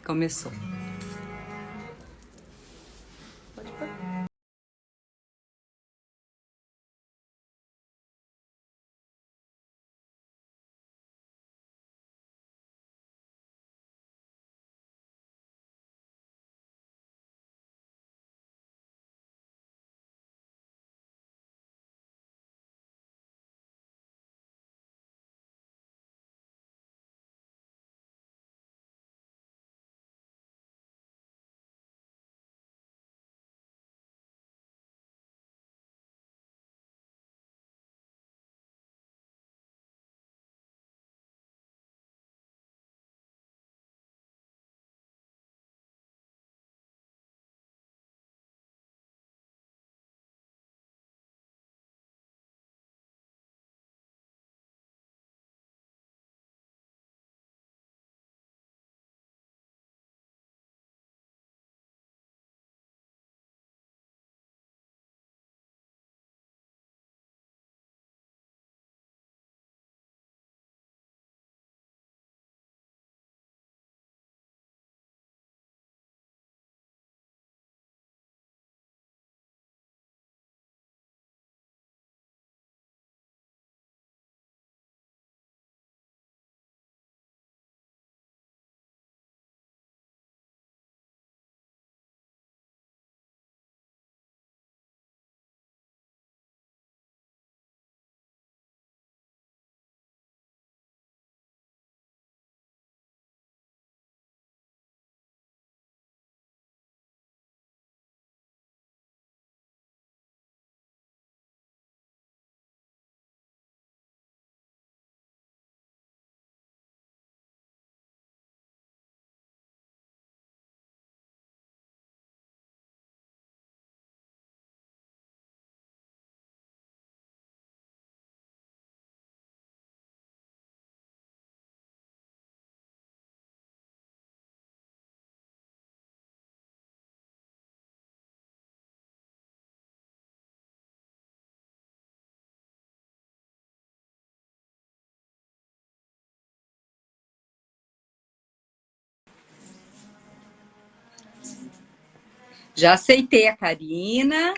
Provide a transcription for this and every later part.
Começou. Pode pôr. Já aceitei a Karina.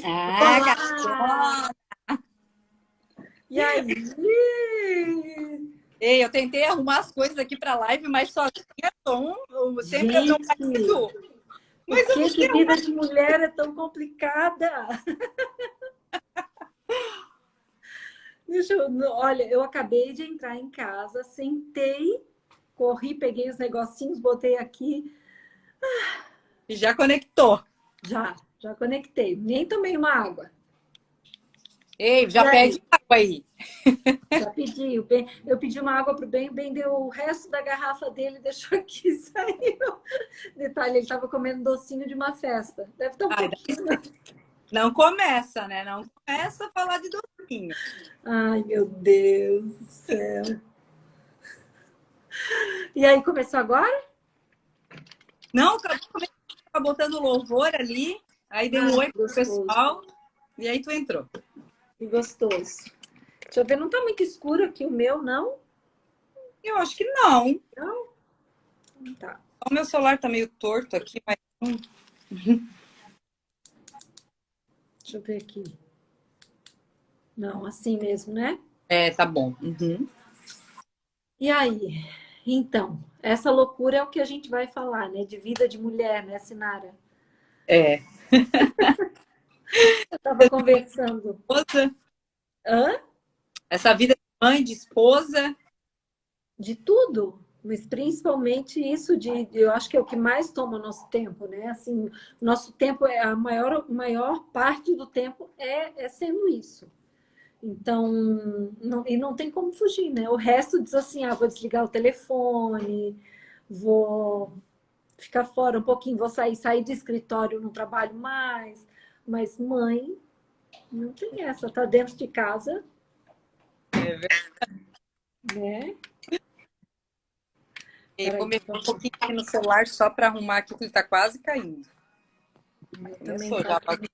Olá! E aí? Ei, eu tentei arrumar as coisas aqui para a live, mas sozinha sempre é meu Gente, marido. por Mas eu não que sei. vida de mulher é tão complicada? Olha, eu acabei de entrar em casa, sentei, corri, peguei os negocinhos, botei aqui. Já conectou. Já conectei. Nem tomei uma água. Ei, E já aí? pede água aí. Já pedi. Eu pedi uma água pro Ben, o Ben deu o resto da garrafa dele, deixou aqui e saiu. Detalhe, ele estava comendo docinho de uma festa. Deve estar um Ai, pouquinho. não começa, né? Não começa a falar de docinho. Ai, meu Deus do céu. E aí, começou agora? Não, tava botando louvor ali, aí dei um Ai, oi que pro gostoso. pessoal e aí tu entrou. Que gostoso. Deixa eu ver, não tá muito escuro aqui o meu, não? Eu acho que não. Não? Tá. O meu celular tá meio torto aqui, mas Deixa eu ver aqui. Não, assim mesmo, né? tá bom. Uhum. E aí? Então, essa loucura é o que a gente vai falar, né? De vida de mulher, né, Sinara? É. Eu tava conversando. Esposa, Hã? essa vida de mãe, de esposa. De tudo, mas principalmente isso eu acho que é o que mais toma nosso tempo, né? Assim, nosso tempo é a maior parte do tempo é sendo isso. Então, não tem como fugir, né? O resto diz assim, vou desligar o telefone, vou ficar fora um pouquinho, vou sair do escritório, não trabalho mais. Mas mãe, não tem essa, tá dentro de casa, É verdade. né? Vou Peraí, mexer um pouquinho aqui no celular só para arrumar aqui, que ele tá quase caindo. eu também Começou, tá. já apaguei.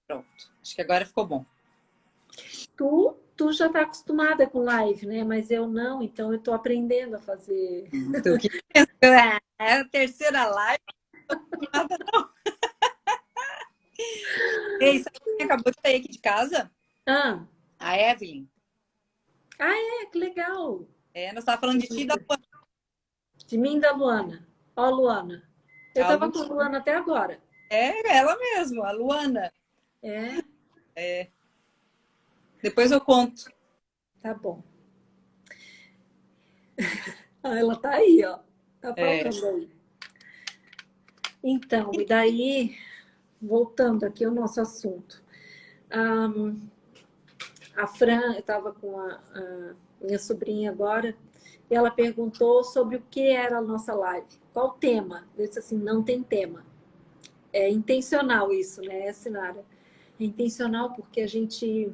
Pronto. Acho que agora ficou bom. Tu tu já está acostumada com live, né? Mas eu não, então eu estou aprendendo a fazer. Tu que é a terceira live, nada não. Ei, sabe quem acabou de sair aqui de casa? Ah, A Evelyn. que legal. Nós estávamos falando de ti da Luana. De mim e da Luana. Ó, Luana. Eu A estava com a Luana até agora. ela mesmo, a Luana. É, Depois eu conto. tá bom. Ela tá aí, ó. Tá É. falando aí. Então, e daí, voltando aqui ao nosso assunto. A Fran, eu estava com a minha sobrinha agora, e ela perguntou sobre o que era a nossa live. Qual o tema? Eu disse assim, não tem tema. É intencional isso, né, Sinara? É intencional porque a gente...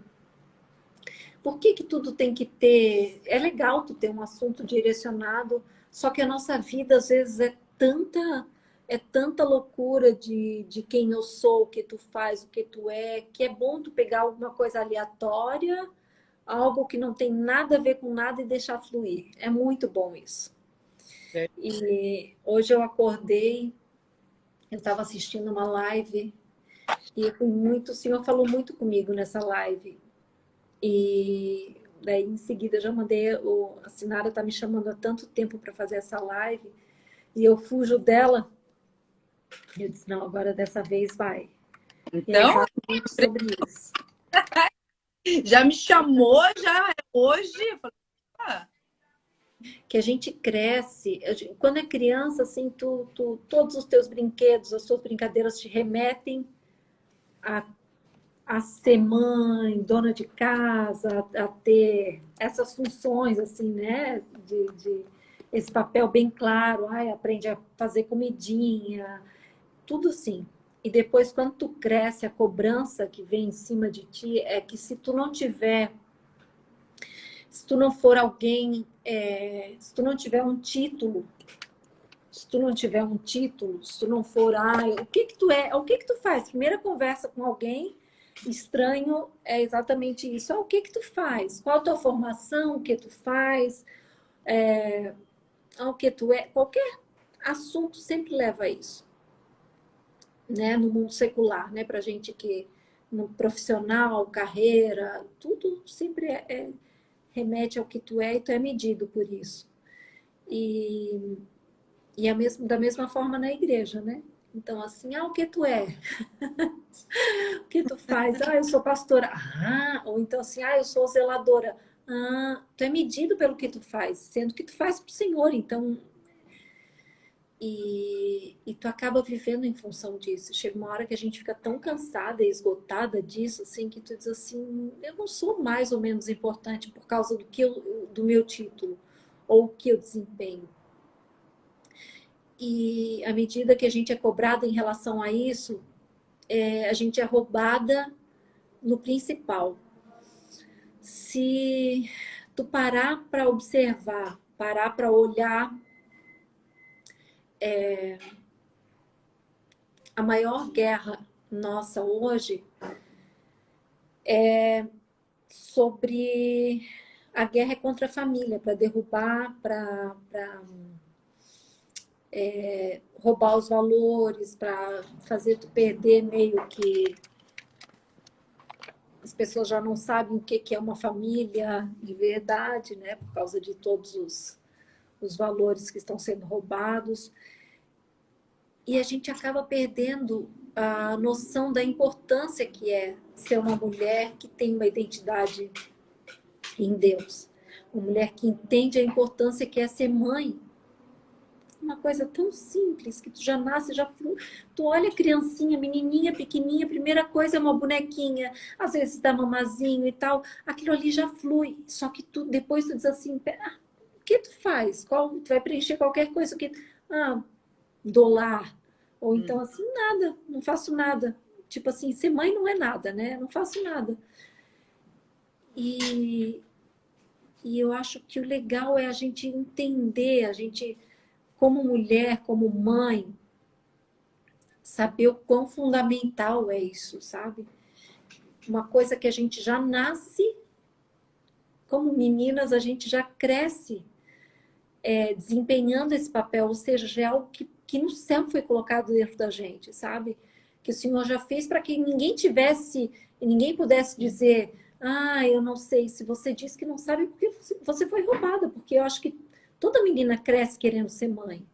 Por que que tudo tem que ter... É legal tu ter um assunto direcionado, só que a nossa vida, às vezes, é tanta loucura de quem eu sou, o que tu faz, o que tu é, que é bom tu pegar alguma coisa aleatória, algo que não tem nada a ver com nada e deixar fluir. É muito bom isso. É. E hoje eu acordei, eu estava assistindo uma live e o Senhor falou muito comigo nessa live. E daí em seguida eu já mandei, a Sinara está me chamando há tanto tempo para fazer essa live e eu fujo dela. Eu disse, não, agora dessa vez vai. E é Então, exatamente sobre isso. já me chamou, já hoje. Eu falei, Que a gente cresce, quando é criança, assim, todos os teus brinquedos, as suas brincadeiras te remetem a ser mãe, dona de casa, a ter essas funções, assim, né? De esse papel bem claro, ai, aprende a fazer comidinha, tudo assim. E depois, quando tu cresce, a cobrança que vem em cima de ti é que se tu não tiver, se tu não for alguém, se tu não tiver um título, se tu não tiver um título, se tu não for, o que que tu é, o que que tu faz? Primeira conversa com alguém estranho é exatamente isso. O que que tu faz? Qual a tua formação? O que tu faz? O que tu é? Qualquer assunto sempre leva a isso, né? No mundo secular, né? Pra gente que no profissional, carreira, tudo sempre remete ao que tu é e tu é medido por isso. E da mesma forma na igreja, né? Então, assim, o que tu é? O que tu faz? Eu sou pastora. Ou então assim, eu sou zeladora. Tu é medido pelo que tu faz, sendo que tu faz para o Senhor, então... E tu acaba vivendo em função disso. Chega uma hora que a gente fica tão cansada e esgotada disso, assim, que tu diz assim, eu não sou mais ou menos importante por causa do meu título, ou o que eu desempenho. E à medida que a gente é cobrada em relação a isso, a gente é roubada no principal. Se tu parar para observar, parar para olhar, a maior guerra nossa hoje é sobre... A guerra é contra a família, para derrubar, para roubar os valores, para fazer tu perder meio que... As pessoas já não sabem o que é uma família de verdade, né? Por causa de todos os valores que estão sendo roubados. E a gente acaba perdendo a noção da importância que é ser uma mulher que tem uma identidade em Deus. Uma mulher que entende a importância que é ser mãe. Uma coisa tão simples, que tu já nasce, tu olha a criancinha, menininha, pequenininha, a primeira coisa é uma bonequinha, às vezes dá mamazinho e tal, aquilo ali já flui, só que depois tu diz assim, o que tu faz? Tu vai preencher qualquer coisa, dólar, ou então assim, nada, não faço nada. Tipo assim, ser mãe não é nada, né? Não faço nada. E eu acho que o legal é a gente entender, a gente, como mulher, como mãe, saber o quão fundamental é isso, sabe? Uma coisa que a gente já nasce como meninas, a gente já cresce desempenhando esse papel, ou seja, já é algo que no céu foi colocado dentro da gente, sabe? Que o Senhor já fez para que ninguém tivesse, ninguém pudesse dizer, ah, eu não sei, se você diz que não sabe, porque você foi roubada, porque eu acho que toda menina cresce querendo ser mãe.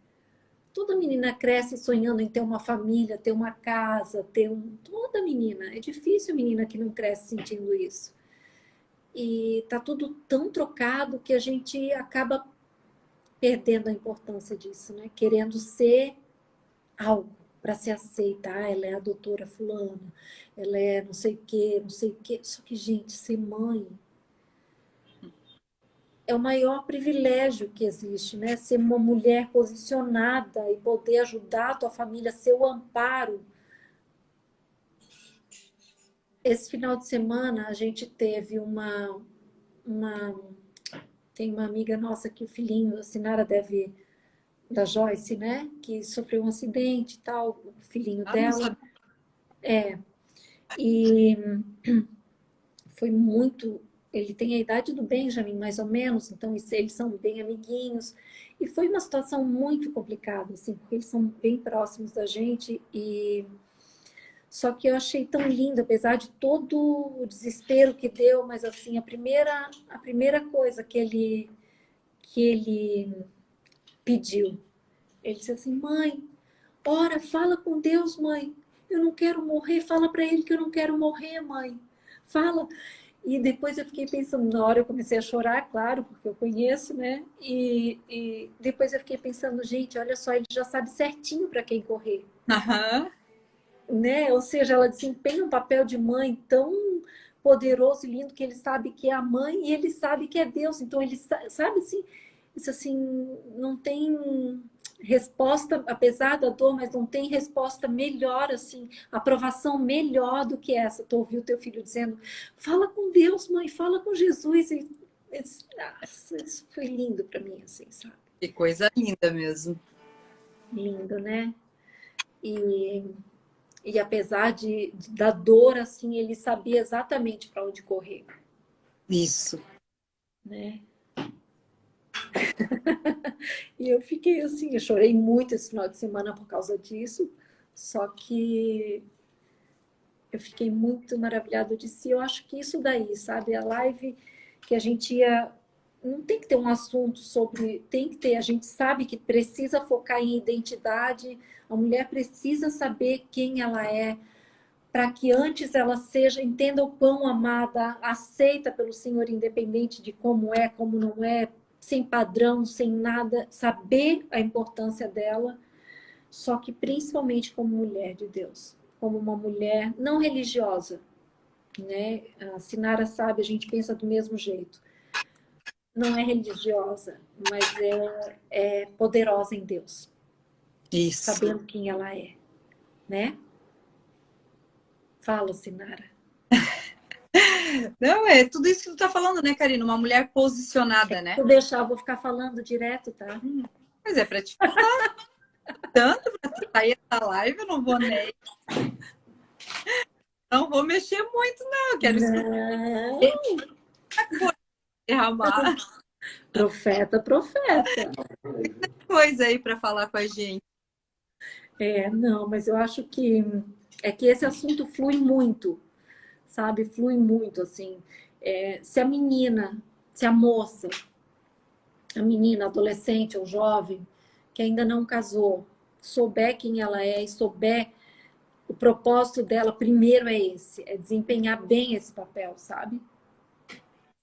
Toda menina cresce sonhando em ter uma família, ter uma casa, Toda menina. É difícil menina que não cresce sentindo isso. E tá tudo tão trocado que a gente acaba perdendo a importância disso, né? Querendo ser algo para se aceitar. Ela é a doutora fulana, ela é não sei o quê, não sei o quê. Só que, gente, ser mãe é o maior privilégio que existe, né? Ser uma mulher posicionada e poder ajudar a tua família, ser o amparo. Esse final de semana a gente teve tem uma amiga nossa que o filhinho, a Sinara deve, da Joyce, né? Que sofreu um acidente e tal, o filhinho Ah, não dela. sabia. E foi muito. Ele tem a idade do Benjamin, mais ou menos, então eles são bem amiguinhos. E foi uma situação muito complicada, assim, porque eles são bem próximos da gente. Só que eu achei tão lindo, apesar de todo o desespero que deu, mas assim, a primeira coisa que ele pediu, ele disse assim: mãe, ora, fala com Deus, mãe. Eu não quero morrer, fala para ele que eu não quero morrer, mãe. Fala. E depois eu fiquei pensando, na hora eu comecei a chorar, claro, porque eu conheço, né? E depois eu fiquei pensando, gente, olha só, ele já sabe certinho para quem correr, Aham. né? Ou seja, ela desempenha um papel de mãe tão poderoso e lindo que ele sabe que é a mãe e ele sabe que é Deus. Então ele sabe assim, isso assim, não tem resposta, apesar da dor, mas não tem resposta melhor assim, aprovação melhor do que essa. Tu ouviu teu filho dizendo: "Fala com Deus, mãe, fala com Jesus". Isso foi lindo para mim assim, sabe? Que coisa linda mesmo. Lindo, né? E apesar da dor, assim, ele sabia exatamente para onde correr, Isso. né? E eu fiquei assim, eu chorei muito esse final de semana por causa disso, só que eu fiquei muito maravilhada. Eu disse, eu acho que isso daí, sabe? A live que a gente ia... Não tem que ter um assunto sobre... Tem que ter, a gente sabe que precisa focar em identidade, a mulher precisa saber quem ela é, para que antes ela seja, entenda o quão amada, aceita pelo Senhor, independente de como é, como não é, sem padrão, sem nada, saber a importância dela, só que principalmente como mulher de Deus, como uma mulher não religiosa, né? A Sinara sabe, a gente pensa do mesmo jeito. Não é religiosa, mas é poderosa em Deus, Isso. sabendo quem ela é, né? Fala, Sinara. Não, é tudo isso que tu tá falando, né, Karina? Uma mulher posicionada, Se né? eu deixar, eu vou ficar falando direto, tá? Mas é pra te falar tanto pra tu sair da live, eu não vou nem. Não vou mexer muito, não. Eu quero escutar Não, coisa, derramar profeta, profeta. coisa aí pra falar com a gente. Não, mas eu acho que é que esse assunto flui muito, sabe? Flui muito, assim. Se a menina, se a moça, a menina, adolescente ou jovem, que ainda não casou, souber quem ela é e souber o propósito dela, primeiro é esse, é desempenhar bem esse papel, sabe?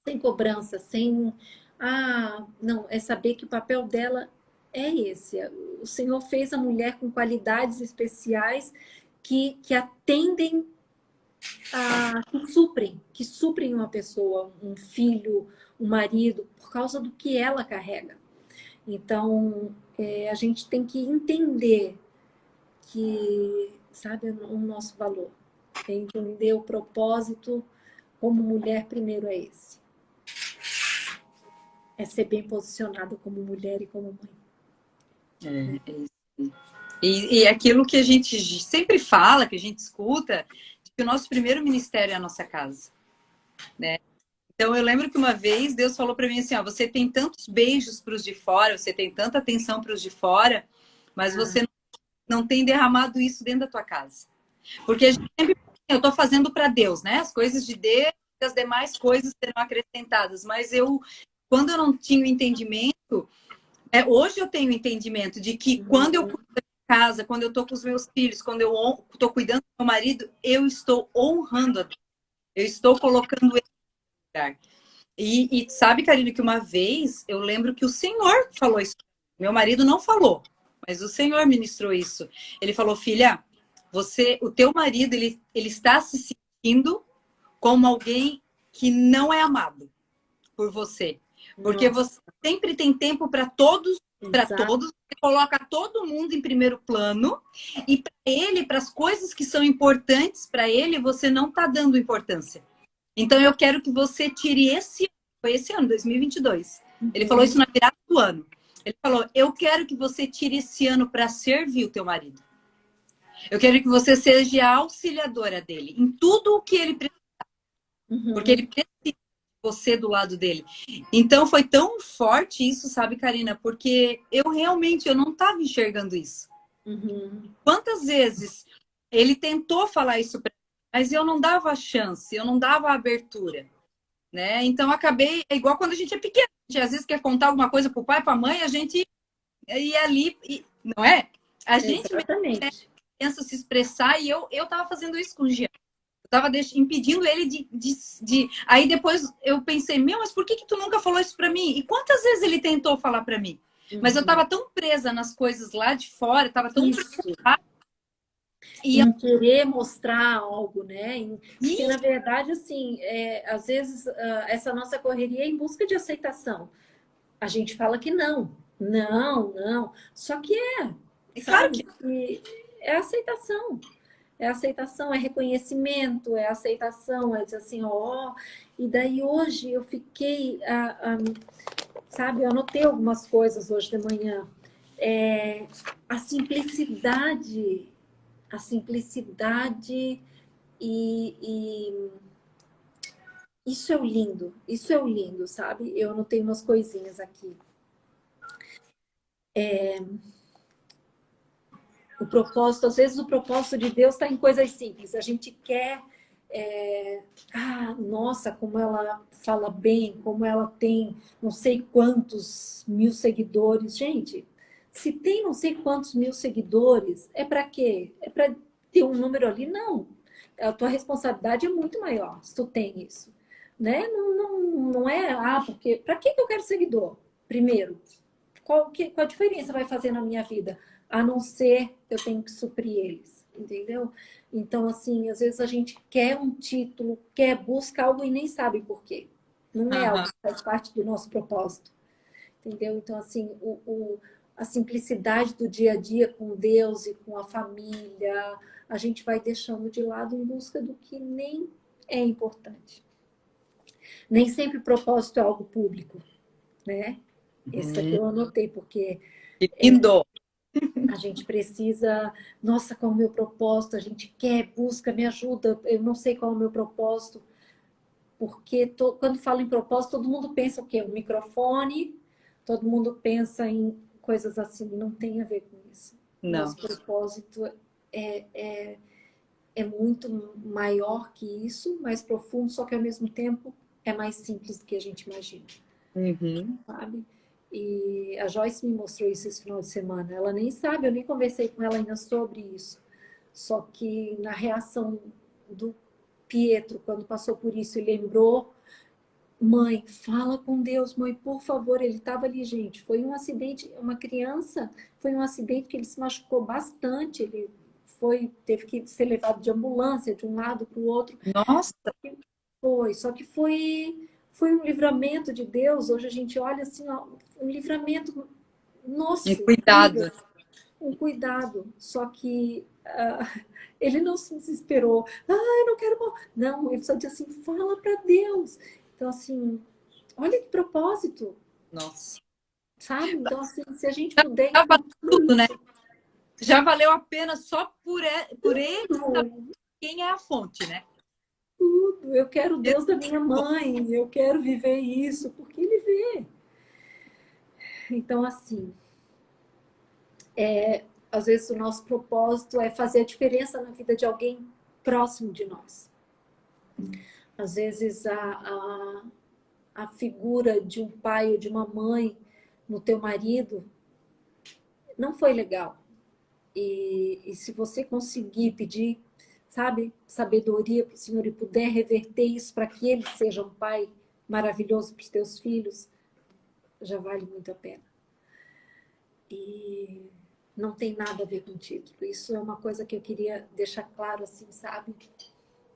Sem cobrança, sem. Ah, não, é saber que o papel dela é esse. O Senhor fez a mulher com qualidades especiais que atendem que suprem uma pessoa, um filho, um marido, por causa do que ela carrega. Então, a gente tem que entender que, sabe, o nosso valor. Entender o propósito como mulher, primeiro é esse. É ser bem posicionada como mulher e como mãe. É isso. E aquilo que a gente sempre fala, que a gente escuta, de que o nosso primeiro ministério é a nossa casa, né? Então, eu lembro que uma vez Deus falou para mim assim, ó, você tem tantos beijos para os de fora, você tem tanta atenção para os de fora, mas você não tem derramado isso dentro da tua casa. Porque a gente sempre, eu estou fazendo para Deus, né? As coisas de Deus e as demais coisas serão acrescentadas. Mas quando eu não tinha o entendimento, hoje eu tenho o entendimento de que quando eu cuido da minha casa, quando eu estou com os meus filhos, quando eu estou cuidando do meu marido, eu estou honrando a Deus. Eu estou colocando ele no lugar. E sabe, Karine, que uma vez eu lembro que o Senhor falou isso. Meu marido não falou, mas o Senhor ministrou isso. Ele falou, filha, o teu marido, ele está se sentindo como alguém que não é amado por você. Porque você sempre tem tempo para todos, você coloca todo mundo em primeiro plano, e para ele, para as coisas que são importantes para ele, você não está dando importância. Então eu quero que você tire esse ano, 2022. Ele falou isso na virada do ano. Ele falou, eu quero que você tire esse ano para servir o teu marido. Eu quero que você seja a auxiliadora dele em tudo o que ele precisa. Porque ele precisa de você do lado dele. Então foi tão forte isso, sabe, Karina? Porque eu realmente não estava enxergando isso. Quantas vezes ele tentou falar isso para mim, mas eu não dava chance, eu não dava abertura. Né? Então acabei, é igual quando a gente é pequeno, a gente às vezes quer contar alguma coisa para o pai, para a mãe, a gente ia ali, não é? A gente pensa se expressar, e eu estava fazendo isso com o Jean. Eu estava impedindo ele de... Aí depois eu pensei, mas por que tu nunca falou isso para mim? E quantas vezes ele tentou falar para mim? Mas eu estava tão presa nas coisas lá de fora, estava tão preocupada. E em querer mostrar algo, né? Porque, na verdade, assim, às vezes, essa nossa correria é em busca de aceitação. A gente fala que não. Só que Claro que é aceitação. É aceitação, é reconhecimento, é aceitação, é dizer assim, ó. E daí hoje eu fiquei, sabe, eu anotei algumas coisas hoje de manhã. A simplicidade e isso é o lindo, sabe? Eu anotei umas coisinhas aqui. O propósito, às vezes o propósito de Deus está em coisas simples. A gente quer, nossa, como ela fala bem, como ela tem não sei quantos mil seguidores. Gente, se tem não sei quantos mil seguidores, é para quê? É para ter um número ali? Não. A tua responsabilidade é muito maior se tu tem isso. Né? Não é, porque... Para que eu quero seguidor? Primeiro, qual a diferença vai fazer na minha vida? A não ser eu tenho que suprir eles, entendeu? Então, assim, às vezes a gente quer um título, busca algo e nem sabe por quê. Não é algo que faz parte do nosso propósito, entendeu? Então, assim, a simplicidade do dia a dia com Deus e com a família, a gente vai deixando de lado em busca do que nem é importante. Nem sempre propósito é algo público, né? Esse aqui eu anotei, porque... lindo! A gente precisa... Nossa, qual é o meu propósito? A gente quer, busca, me ajuda. Eu não sei qual é o meu propósito. Porque quando falo em propósito, todo mundo pensa o quê? O microfone, todo mundo pensa em coisas assim. Não tem a ver com isso. Não. Nosso propósito é muito maior que isso, mais profundo, só que ao mesmo tempo é mais simples do que a gente imagina. Sabe? E a Joyce me mostrou isso esse final de semana. Ela nem sabe, eu nem conversei com ela ainda sobre isso. Só que na reação do Pietro, quando passou por isso e lembrou, mãe, fala com Deus, mãe, por favor. Ele estava ali, gente. Foi um acidente, uma criança, foi um acidente que ele se machucou bastante. Ele teve que ser levado de ambulância de um lado para o outro. Nossa! Só que foi um livramento de Deus. Hoje a gente olha assim, ó, um livramento, nossa, cuidado. Um cuidado. Só que ele não se desesperou. Eu não quero... Não, ele só disse assim, fala para Deus. Então, assim, olha que propósito. Nossa. Sabe? Então, assim, se a gente puder... Já valeu tudo, né? Já valeu a pena só por ele saber quem é a fonte, né? tudo. Eu quero o Deus da minha mãe, eu quero viver isso, porque Ele vê. Então, assim, às vezes o nosso propósito é fazer a diferença na vida de alguém próximo de nós. Às vezes a figura de um pai ou de uma mãe no teu marido não foi legal. E se você conseguir pedir, sabe, sabedoria para o Senhor e puder reverter isso para que ele seja um pai maravilhoso para os teus filhos, já vale muito a pena. E não tem nada a ver com título. Isso é uma coisa que eu queria deixar claro, assim, sabe?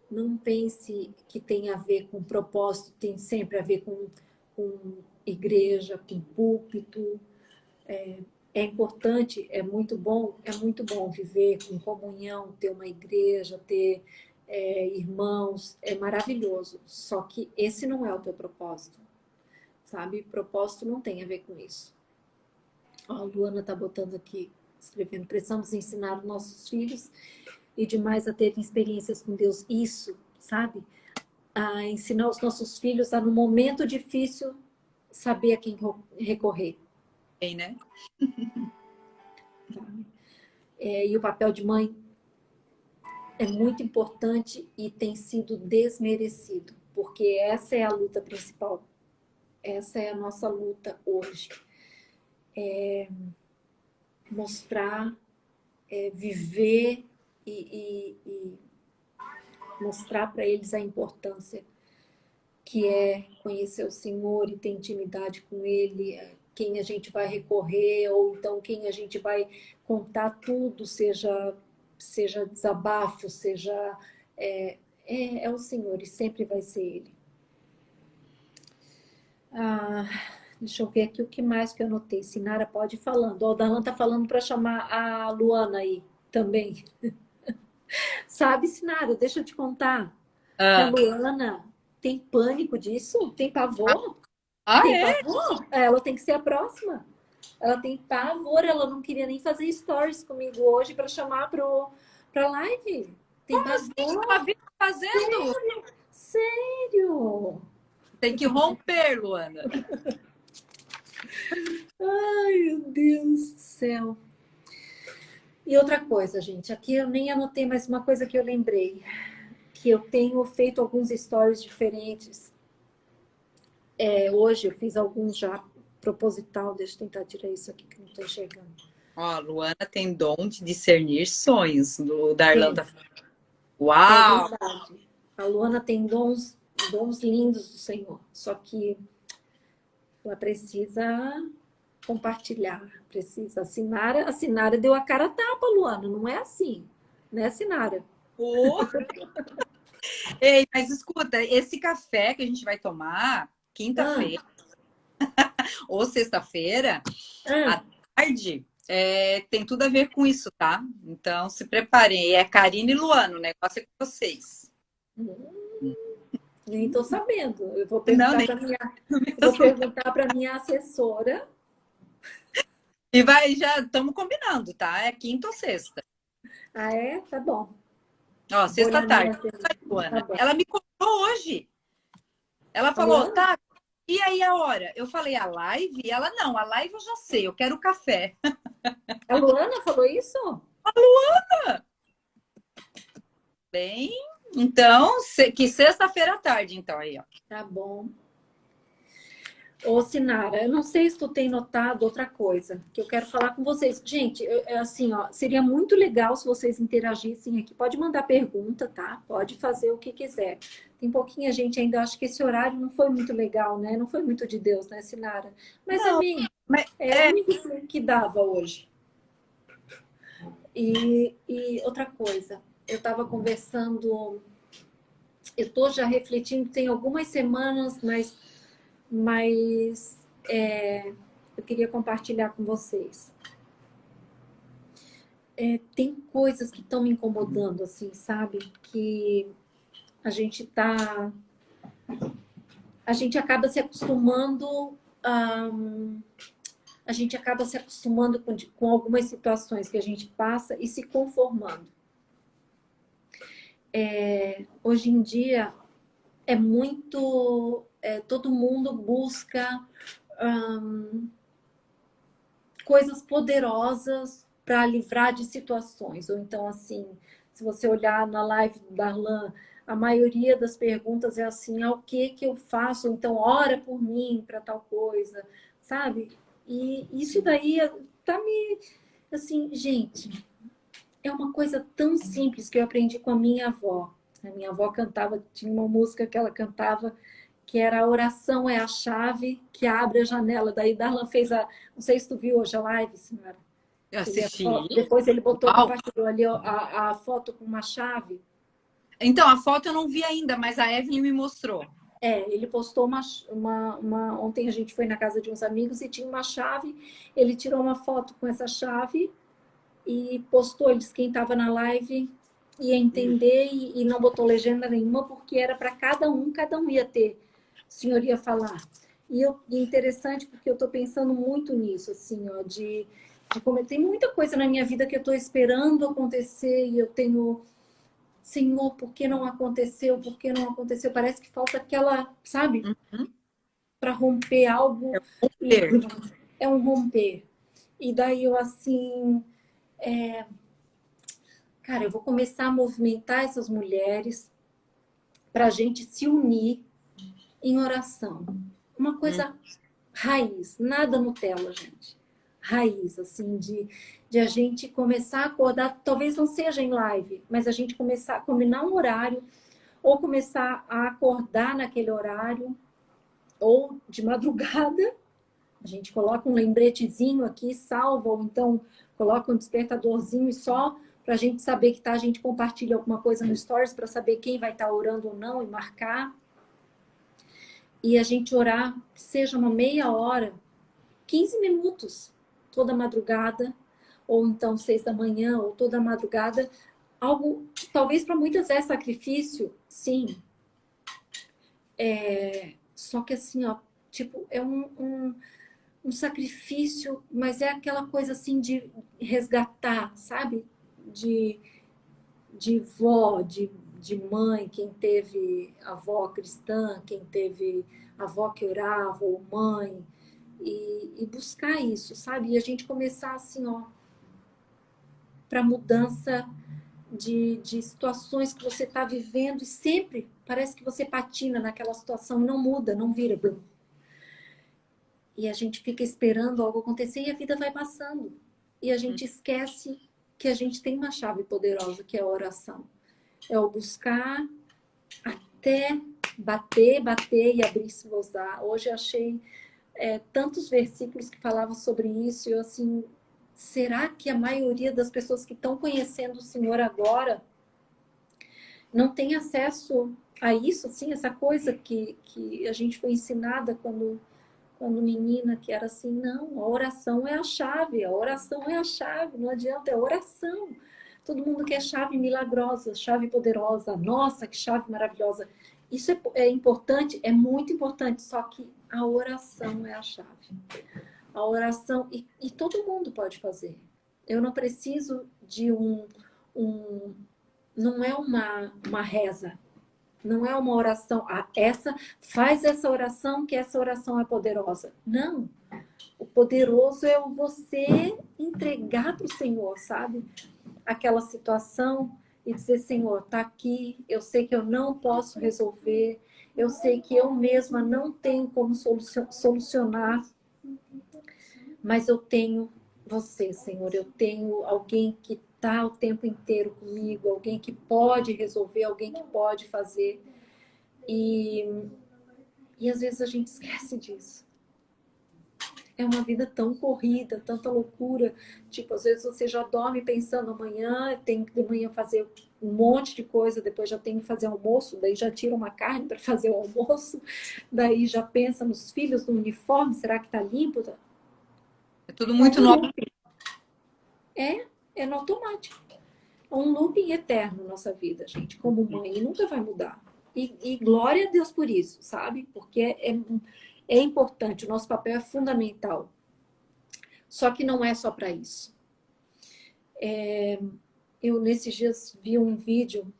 Não pense que tem a ver com propósito, tem sempre a ver com igreja, com púlpito. É importante, é muito bom viver com comunhão, ter uma igreja, ter irmãos, é maravilhoso. Só que esse não é o teu propósito, sabe? Propósito não tem a ver com isso. Ó, a Luana está botando aqui, escrevendo, precisamos ensinar os nossos filhos e demais a terem experiências com Deus. Isso, sabe? A ensinar os nossos filhos a, no momento difícil, saber a quem recorrer. Bem, né? E o papel de mãe é muito importante e tem sido desmerecido, porque essa é a luta principal. Essa é a nossa luta hoje. Mostrar, viver e mostrar para eles a importância que é conhecer o Senhor e ter intimidade com Ele, quem a gente vai recorrer, ou então quem a gente vai contar tudo, seja desabafo, seja... É o Senhor e sempre vai ser Ele. Deixa eu ver aqui o que mais que eu anotei. Sinara, pode ir falando. O Darlan tá falando para chamar a Luana aí também. Sabe, Sinara, deixa eu te contar. Que a Luana tem pânico disso? Tem pavor? Tem É? pavor? Ela tem que ser a próxima. Ela tem pavor, ela não queria nem fazer stories comigo hoje para chamar para live. Tem Como pavor. assim? Tá fazendo? Sério? Tem que romper, Luana. Ai, meu Deus do céu. E outra coisa, gente, aqui eu nem anotei, mas uma coisa que eu lembrei, que eu tenho feito alguns stories diferentes. Hoje eu fiz alguns já proposital, deixa eu tentar tirar isso aqui que não estou enxergando. Ó, a Luana tem dom de discernir sonhos. Do Darlan tá... É Uau! verdade. A Luana tem dons lindos do Senhor, só que ela precisa compartilhar, precisa. A Sinara deu a cara a tapa, Luana, não é assim, né, Sinara? Oh. Ei, mas escuta, esse café que a gente vai tomar quinta-feira ou sexta-feira, à tarde, tem tudo a ver com isso, tá? Então, se preparem. É Karine e Luana, o negócio é com vocês. Nem estou sabendo. Eu vou Não, perguntar nem... para minha assessora. E já estamos combinando, tá? É quinta ou sexta. Ah, é? Tá bom. Ó, sexta-tarde. Tá bom. Ela me contou hoje. Ela falou, tá, e aí a hora? Eu falei, a live? E ela, não, a live eu já sei, eu quero café. A Luana falou isso? A Luana! Bem, então, que sexta-feira à tarde, então, aí, ó. Tá bom. Ô, Sinara, eu não sei se tu tem notado outra coisa que eu quero falar com vocês. Gente, assim, ó, seria muito legal se vocês interagissem aqui. Pode mandar pergunta, tá? Pode fazer o que quiser. Tem pouquinha gente ainda, acho que esse horário não foi muito legal, né? Não foi muito de Deus, né, Sinara? Mas não, amém. É o único que dava hoje. E outra coisa, eu estava conversando, eu estou já refletindo, tem algumas semanas, mas eu queria compartilhar com vocês. Tem coisas que estão me incomodando, assim, sabe? Que a gente acaba se acostumando com algumas situações que a gente passa e se conformando. hoje em dia é muito... todo mundo busca coisas poderosas para livrar de situações. Ou então, assim, se você olhar na live do Darlan, a maioria das perguntas é assim, o que eu faço? Ou então, ora por mim para tal coisa, sabe? E isso daí tá me... Assim, gente, é uma coisa tão simples que eu aprendi com a minha avó. A minha avó cantava, tinha uma música que ela cantava que era a oração é a chave que abre a janela. Daí Darlan fez a... Não sei se tu viu hoje a live, senhora. Eu assisti. Depois ele botou, Uau. compartilhou ali a foto com uma chave. Então, a foto eu não vi ainda, mas a Evelyn me mostrou. Ele postou ontem a gente foi na casa de uns amigos e tinha uma chave. Ele tirou uma foto com essa chave e postou. Ele disse que quem estava na live ia entender e não botou legenda nenhuma, porque era para cada um ia ter. O senhor ia falar. E interessante, porque eu estou pensando muito nisso, assim, ó, de como tem muita coisa na minha vida que eu estou esperando acontecer e eu tenho, Senhor, por que não aconteceu? Por que não aconteceu? Parece que falta aquela, sabe? Para romper algo. É um romper. E daí eu, assim, cara, eu vou começar a movimentar essas mulheres para a gente se unir em oração. Uma coisa raiz, nada Nutella, gente. Raiz, assim, de a gente começar a acordar, talvez não seja em live, mas a gente começar a combinar um horário, ou começar a acordar naquele horário, ou de madrugada, a gente coloca um lembretezinho aqui, salva, ou então coloca um despertadorzinho e só para a gente saber que tá, a gente compartilha alguma coisa no Stories para saber quem vai estar orando ou não e marcar. E a gente orar, seja uma meia hora, 15 minutos, toda madrugada, ou então 6 da manhã, ou toda madrugada. Algo que talvez para muitas é sacrifício, sim. Só que assim, ó, tipo, é um sacrifício, mas é aquela coisa assim de resgatar, sabe? De vó, de mãe, quem teve avó cristã, quem teve avó que orava, ou mãe, e buscar isso, sabe? E a gente começar assim, ó, para mudança de situações que você está vivendo e sempre parece que você patina naquela situação, não muda, não vira. E a gente fica esperando algo acontecer e a vida vai passando. E a gente esquece que a gente tem uma chave poderosa, que é a oração. É o buscar até bater, bater e abrir se vos dá. Hoje eu achei tantos versículos que falavam sobre isso e eu assim, será que a maioria das pessoas que estão conhecendo o Senhor agora não tem acesso a isso, assim, essa coisa que a gente foi ensinada quando menina, que era assim, não, a oração é a chave, não adianta, é oração. Todo mundo quer chave milagrosa, chave poderosa, nossa, que chave maravilhosa. Isso é importante, é muito importante, só que a oração é a chave. A oração, e todo mundo pode fazer. Eu não preciso de não é uma reza, não é uma oração, faz essa oração que essa oração é poderosa. Não, o poderoso é você entregar para o Senhor, sabe? Aquela situação e dizer, Senhor, tá aqui, eu sei que eu não posso resolver, eu sei que eu mesma não tenho como solucionar, mas eu tenho você, Senhor, eu tenho alguém que está o tempo inteiro comigo, alguém que pode resolver, alguém que pode fazer. E às vezes a gente esquece disso. É uma vida tão corrida, tanta loucura. Tipo, às vezes você já dorme pensando amanhã, tem que de manhã fazer um monte de coisa, depois já tem que fazer almoço, daí já tira uma carne para fazer o almoço, daí já pensa nos filhos, no uniforme, será que tá limpo? É tudo muito novo. É no automático. É um looping eterno na nossa vida, gente, como mãe, e nunca vai mudar. E glória a Deus por isso, sabe? Porque é importante, o nosso papel é fundamental. Só que não é só para isso. Eu, nesses dias, vi um vídeo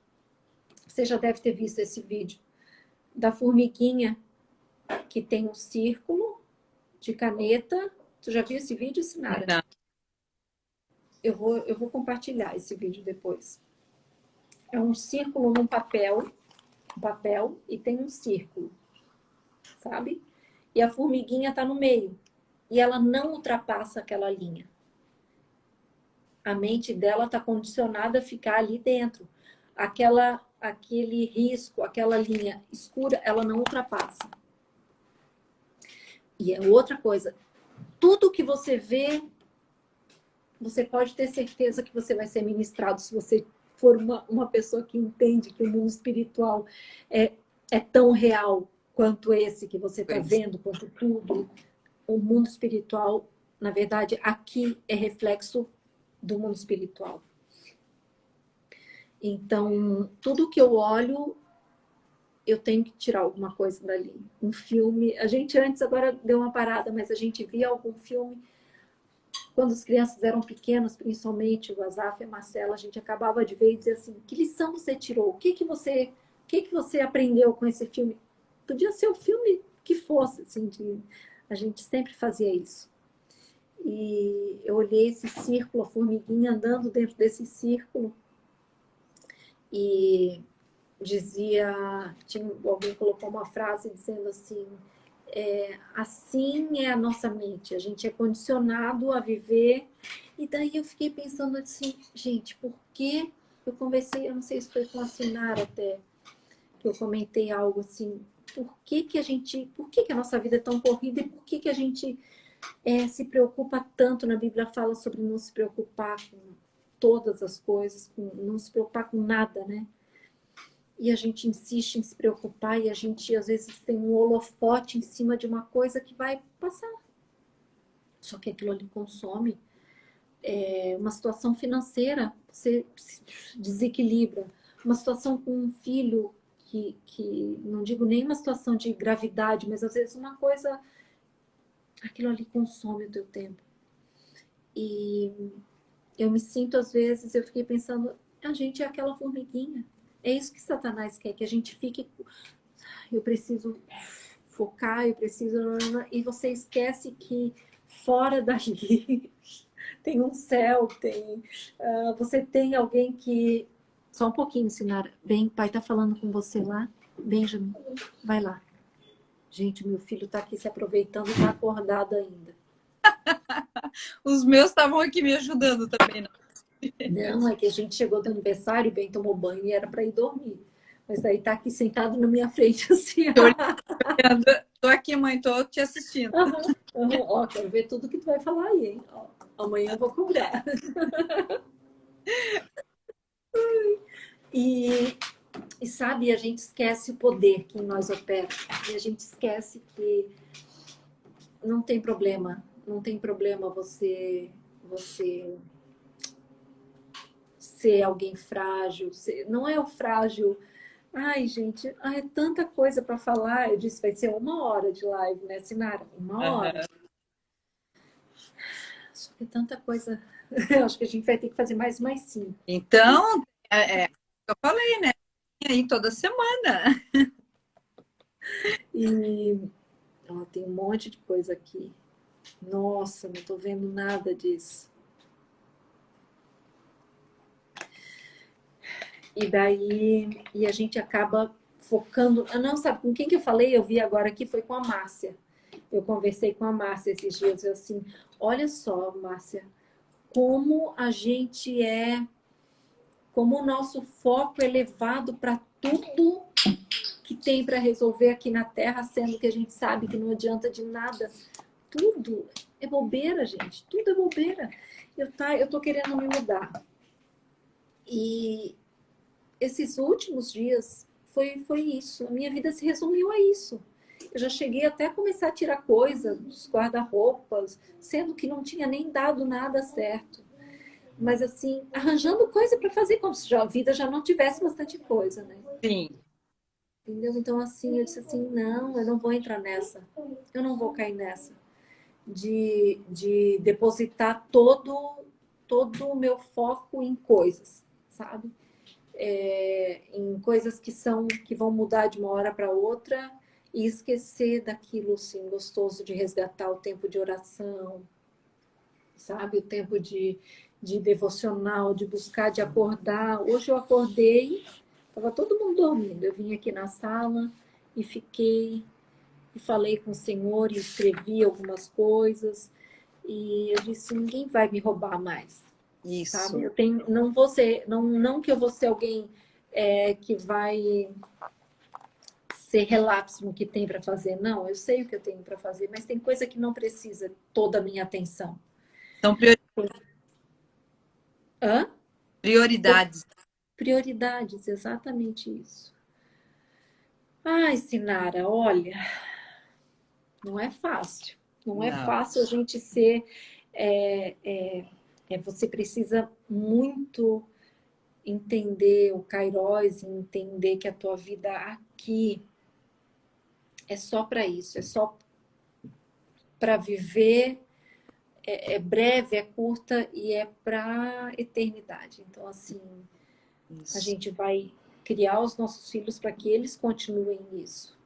Você já deve ter visto esse vídeo da formiguinha que tem um círculo de caneta. Tu já viu esse vídeo, Sinara? Não. Eu vou compartilhar esse vídeo depois. É um círculo num papel, e tem um círculo, sabe? E a formiguinha está no meio. E ela não ultrapassa aquela linha. A mente dela está condicionada a ficar ali dentro. Aquele risco, aquela linha escura, ela não ultrapassa. E é outra coisa. Tudo que você vê, você pode ter certeza que você vai ser ministrado se você for uma pessoa que entende que o mundo espiritual é tão real quanto esse que você está vendo, quanto tudo. O mundo espiritual, na verdade, aqui é reflexo do mundo espiritual. Então, tudo que eu olho, eu tenho que tirar alguma coisa dali. Um filme, a gente antes agora deu uma parada, mas a gente via algum filme quando as crianças eram pequenas, principalmente o Azaf e a Marcela, a gente acabava de ver e dizer assim, que lição você tirou? O que você aprendeu com esse filme? Podia ser o filme que fosse, assim, a gente sempre fazia isso. E eu olhei esse círculo, a formiguinha andando dentro desse círculo, e alguém colocou uma frase dizendo assim, assim é a nossa mente, a gente é condicionado a viver. E daí eu fiquei pensando assim, gente, por que eu conversei, eu não sei se foi com a Sinara até, que eu comentei algo assim, por que a nossa vida é tão corrida e por que a gente se preocupa tanto? Na Bíblia fala sobre não se preocupar com todas as coisas, não se preocupar com nada, né? E a gente insiste em se preocupar e a gente, às vezes, tem um holofote em cima de uma coisa que vai passar. Só que aquilo ali consome. Uma situação financeira, você se desequilibra. Uma situação com um filho, que não digo nem uma situação de gravidade, mas às vezes uma coisa, aquilo ali consome o teu tempo. E eu me sinto, às vezes, eu fiquei pensando, a gente é aquela formiguinha. É isso que Satanás quer, que a gente fique... Eu preciso focar, eu preciso... E você esquece que fora dali tem um céu, você tem alguém que... Só um pouquinho, Sinara. Bem, pai tá falando com você lá. Benjamin, vai lá. Gente, meu filho tá aqui se aproveitando, tá acordado ainda. Os meus estavam aqui me ajudando também, não? Não, é que a gente chegou do aniversário, bem tomou banho e era para ir dormir. Mas aí tá aqui sentado na minha frente, assim. Tô aqui, mãe, tô te assistindo. Ó, quero ver tudo que tu vai falar aí, hein? Ó, amanhã eu vou cobrar. E sabe, a gente esquece o poder que em nós opera. E a gente esquece que não tem problema. Não tem problema você ser alguém frágil. Não é o frágil... Ai, gente, é tanta coisa para falar. Eu disse, vai ser 1 hora de live, né, Sinara? 1 hora. Acho que é tanta coisa. Eu acho que a gente vai ter que fazer mais 5. Então, eu falei, né? Aí toda semana. E ó, tem um monte de coisa aqui. Nossa, não estou vendo nada disso. E daí, a gente acaba focando... Não, sabe com quem que eu falei? Eu vi agora aqui, foi com a Márcia. Eu conversei com a Márcia esses dias, eu assim, olha só, Márcia, como a gente como o nosso foco é levado para tudo que tem para resolver aqui na Terra, sendo que a gente sabe que não adianta de nada. Tudo é bobeira, gente. Tudo é bobeira. Eu tô querendo me mudar. E esses últimos dias foi isso. A minha vida se resumiu a isso. Eu já cheguei até a começar a tirar coisa dos guarda-roupas, sendo que não tinha nem dado nada certo. Mas assim, arranjando coisa para fazer, como se a vida já não tivesse bastante coisa, né? Sim. Entendeu? Então assim, eu disse assim, não, eu não vou entrar nessa. Eu não vou cair nessa. De depositar todo o meu foco em coisas, sabe? em coisas que vão mudar de uma hora para outra e esquecer daquilo assim, gostoso de resgatar o tempo de oração, sabe? O tempo de devocional, de buscar, de acordar. Hoje eu acordei, estava todo mundo dormindo. Eu vim aqui na sala e fiquei e falei com o Senhor e escrevi algumas coisas. E eu disse, ninguém vai me roubar mais. Isso. Sabe? Eu tenho, não vou ser, não que eu vou ser alguém que vai ser relapso no que tem para fazer. Não, eu sei o que eu tenho para fazer, mas tem coisa que não precisa toda a minha atenção. São Hã? prioridades. Prioridades, exatamente isso. Ai, Sinara, olha, não é fácil. Não é Não. fácil a gente ser. Você precisa muito entender o Kairos, entender que a tua vida aqui é só para isso, é só para viver, é breve, é curta e é para eternidade. Então, assim, a Isso. gente vai criar os nossos filhos para que eles continuem isso.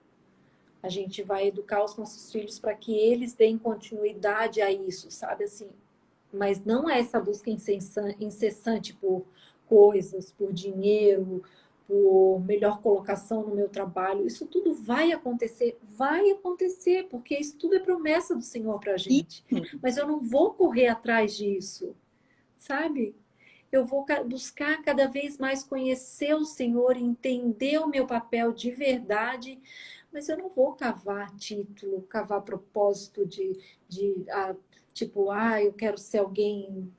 A gente vai educar os nossos filhos para que eles deem continuidade a isso, sabe assim? Mas não é essa busca incessante por coisas, por dinheiro, por melhor colocação no meu trabalho. Isso tudo vai acontecer, porque isso tudo é promessa do Senhor para a gente. Mas eu não vou correr atrás disso, sabe? Eu vou buscar cada vez mais conhecer o Senhor, entender o meu papel de verdade, mas eu não vou cavar título, cavar propósito tipo, eu quero ser alguém,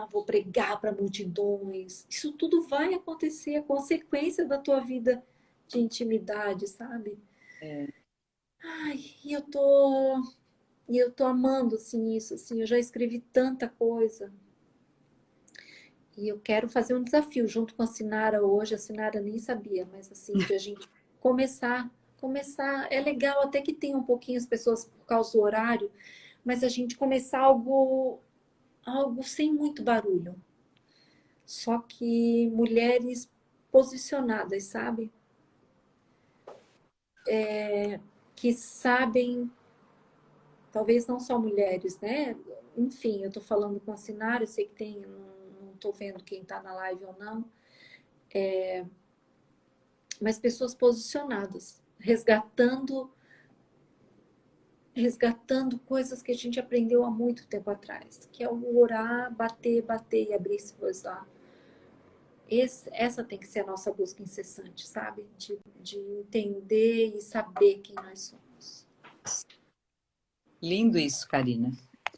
vou pregar para multidões. Isso tudo vai acontecer, é consequência da tua vida de intimidade, sabe? Ai, e eu tô amando assim isso, assim, eu já escrevi tanta coisa. E eu quero fazer um desafio junto com a Sinara hoje. A Sinara nem sabia, mas assim, de a gente começar. É legal até que tenha um pouquinho as pessoas por causa do horário, mas a gente começar algo sem muito barulho. Só que mulheres posicionadas, sabe? Que sabem, talvez não só mulheres, né? Enfim, eu tô falando com a Sinara, eu sei que tem, não tô vendo quem tá na live ou não, mas pessoas posicionadas, resgatando coisas que a gente aprendeu há muito tempo atrás, que é o orar, bater e abrir se gozar. Essa tem que ser a nossa busca incessante, sabe? De entender e saber quem nós somos. Lindo isso, Karina.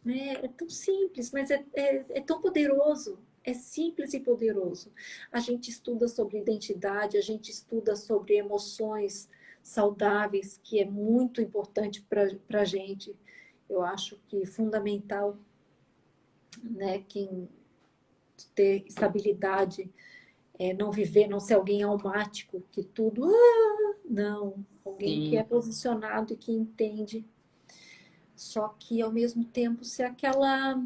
É tão simples, mas é tão poderoso. É simples e poderoso. A gente estuda sobre identidade, a gente estuda sobre emoções saudáveis, que é muito importante para a gente. Eu acho que é fundamental, né, quem ter estabilidade, não viver, não ser alguém almático, que tudo, não. Alguém que Sim. é posicionado e que entende. Só que, ao mesmo tempo, ser aquela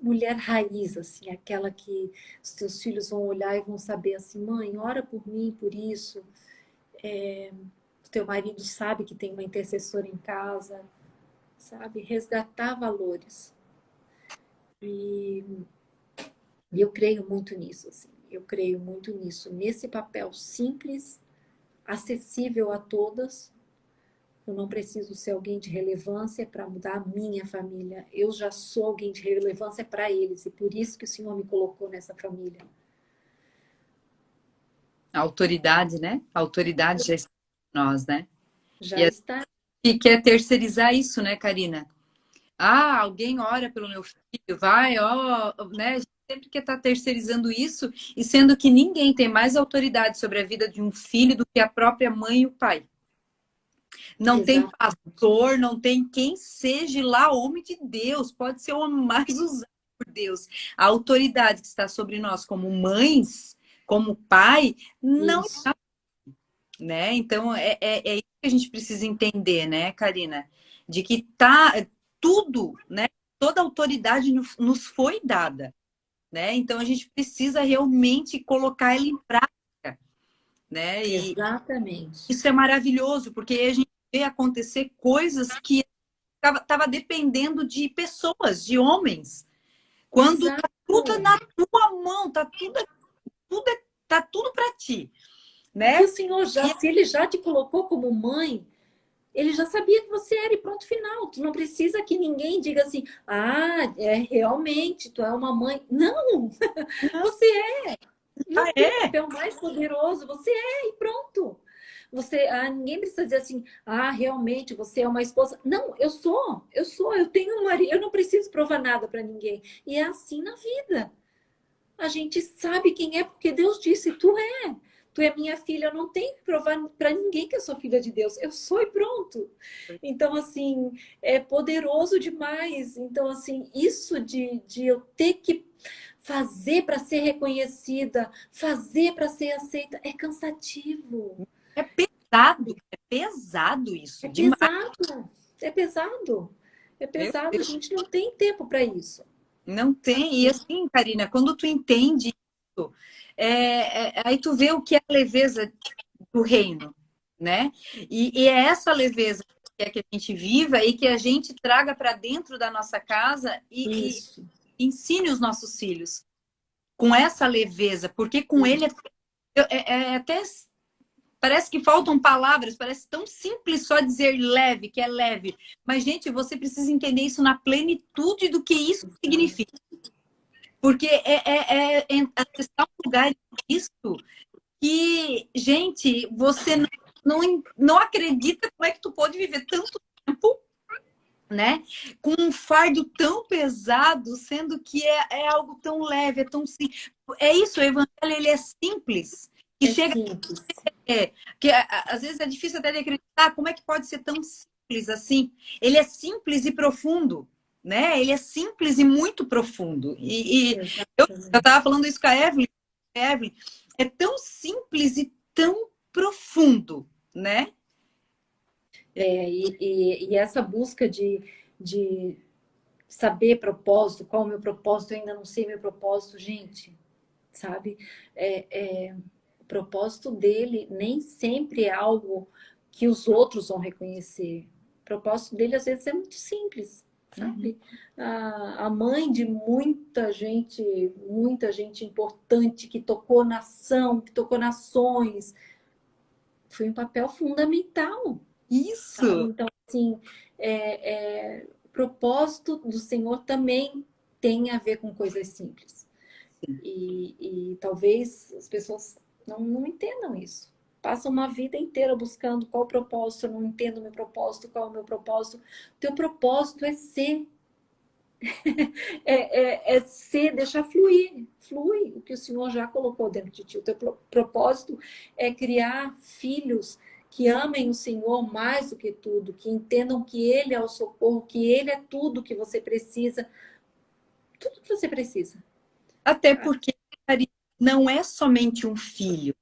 mulher raiz, assim, aquela que os teus filhos vão olhar e vão saber assim, mãe, ora por mim, por isso. O teu marido sabe que tem uma intercessora em casa, sabe? Resgatar valores. E eu creio muito nisso, assim. Eu creio muito nisso, nesse papel simples, acessível a todas. Eu não preciso ser alguém de relevância para mudar a minha família. Eu já sou alguém de relevância para eles. E por isso que o Senhor me colocou nessa família. A autoridade, né? A autoridade já está em nós, né? Já E a está. gente quer terceirizar isso, né, Karina? Alguém ora pelo meu filho, vai, né? A gente sempre quer estar terceirizando isso, e sendo que ninguém tem mais autoridade sobre a vida de um filho do que a própria mãe e o pai. Não tem Exato. pastor, não tem quem seja lá homem de Deus, pode ser o homem mais usado por Deus. A autoridade que está sobre nós como mães, como pai, não Isso. está, né? Então é isso que a gente precisa entender, né, Karina? De que tá tudo, né? Toda a autoridade nos foi dada. né? Então a gente precisa realmente colocar ela em prática, né? E Exatamente. isso é maravilhoso, porque a gente vê acontecer coisas que tava dependendo de pessoas, de homens. Quando tá tudo Exato. na tua mão, tudo, tá tudo para ti, Porque né? o Senhor já, se Ele já te colocou como mãe, Ele já sabia que você era e pronto, final. Tu não precisa que ninguém diga assim, ah, é realmente, tu é uma mãe. Não, Não, você é. ah, Não tem é? papel mais poderoso, você é e pronto. Você, ninguém precisa dizer assim, realmente você é uma esposa. Não, eu tenho um marido, eu não preciso provar nada para ninguém. E é assim na vida. A gente sabe quem é porque Deus disse, tu é. Tu é minha filha, eu não tenho que provar para ninguém que eu sou filha de Deus. Eu sou e pronto. Então, assim, é poderoso demais. Então, assim, isso de eu ter que fazer para ser reconhecida, fazer para ser aceita, é cansativo. É pesado isso, É demais. pesado. É pesado. É Meu pesado. A Deus, gente não tem tempo para isso. não tem. E assim, Karina, quando tu entende isso, aí tu vê o que é a leveza do reino, né? E é essa leveza que é que a gente viva e que a gente traga para dentro da nossa casa e Isso. ensine os nossos filhos com essa leveza, porque com ele é até parece que faltam palavras, parece tão simples só dizer leve, que é leve. Mas, gente, você precisa entender isso na plenitude do que isso significa. Porque é acessar um lugar disso que, gente, você não acredita como é que tu pode viver tanto tempo, né? Com um fardo tão pesado, sendo que é algo tão leve, é tão simples. É isso, o evangelho ele é simples. Que É chega simples. que às vezes é difícil até de acreditar como é que pode ser tão simples assim. Ele é simples e profundo, né? Ele é simples e muito profundo. E eu estava falando isso com a Evelyn. Evelyn, é tão simples e tão profundo, né? E essa busca de saber propósito, qual é o meu propósito, eu ainda não sei meu propósito, gente, sabe? O propósito dele nem sempre é algo que os outros vão reconhecer. O propósito dele, às vezes, é muito simples, Uhum. sabe? A mãe de muita gente importante que tocou nação, que tocou nações, foi um papel fundamental, sabe? Isso! Então, assim, o propósito do Senhor também tem a ver com coisas simples. E talvez as pessoas não entendam isso. Passam uma vida inteira buscando qual o propósito, eu não entendo o meu propósito, qual é o meu propósito. Teu propósito é ser. É ser, deixar fluir. Flui o que o Senhor já colocou dentro de ti. O teu propósito é criar filhos que amem o Senhor mais do que tudo, que entendam que Ele é o socorro, que Ele é tudo que você precisa. Tudo que você precisa. Até porque não é somente um filho,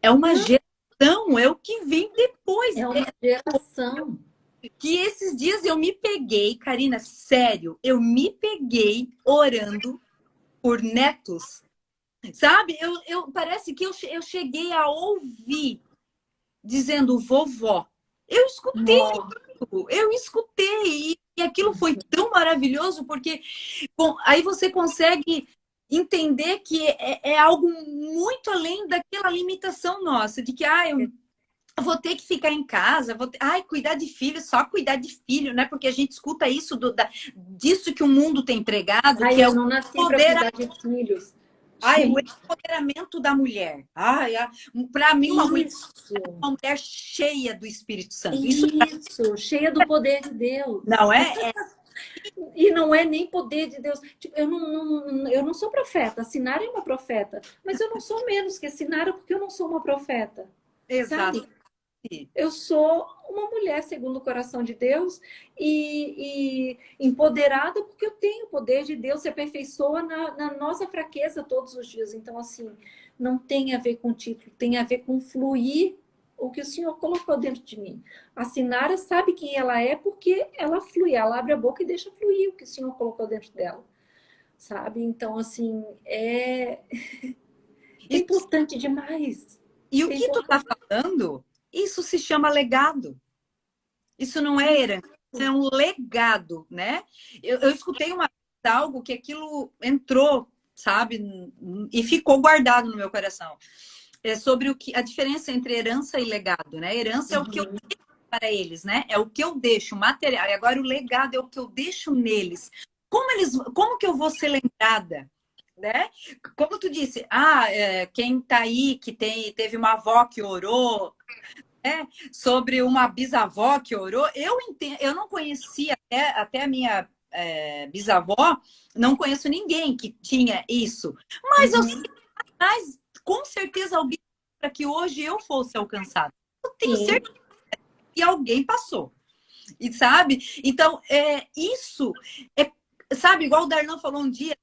é uma Não, geração, é o que vem depois. é uma geração. Que esses dias eu me peguei, Karina, sério, eu me peguei orando por netos, sabe? Parece que eu cheguei a ouvir dizendo vovó. Eu escutei, Nó. eu escutei, e aquilo foi tão maravilhoso, porque bom, aí você consegue entender que é algo muito além daquela limitação nossa, de que eu vou ter que ficar em casa, cuidar de filho, só cuidar de filho, né? Porque a gente escuta isso disso que o mundo tem pregado, que é Eu o não nasci para poder, cuidar de filhos. o Gente, empoderamento da mulher. Para mim, isso, uma mulher cheia do Espírito Santo. Isso isso, cheia do poder de Deus. não é? E não é nem poder de Deus. Tipo, eu não sou profeta. A Sinara é uma profeta. Mas eu não sou menos que a Sinara porque eu não sou uma profeta. Exato. Sabe? Eu sou uma mulher segundo o coração de Deus e empoderada porque eu tenho o poder de Deus, se aperfeiçoa na nossa fraqueza todos os dias. Então, assim, não tem a ver com título, tem a ver com fluir o que o Senhor colocou dentro de mim. A Sinara sabe quem ela é porque ela flui, ela abre a boca e deixa fluir o que o Senhor colocou dentro dela. sabe? Então, assim, é E, importante demais. e o É que tu tá importante. falando, isso se chama legado. Isso não é herança, isso é um legado, né? Eu escutei algo que aquilo entrou, sabe? E ficou guardado no meu coração. É sobre a diferença entre herança e legado, né? Herança é o que eu Uhum. deixo para eles, né? É o que eu deixo, material. E agora o legado é o que eu deixo neles. Como que eu vou ser lembrada? Né? Como tu disse, quem tá aí que teve uma avó que orou, sobre uma bisavó que orou. Eu entendo, eu não conhecia até a minha bisavó, não conheço ninguém que tinha isso. Mas eu sei, Uhum. mas com certeza alguém para que hoje eu fosse alcançado. Eu tenho Sim, certeza que alguém passou. E sabe? Então, sabe, igual o Darlan falou um dia,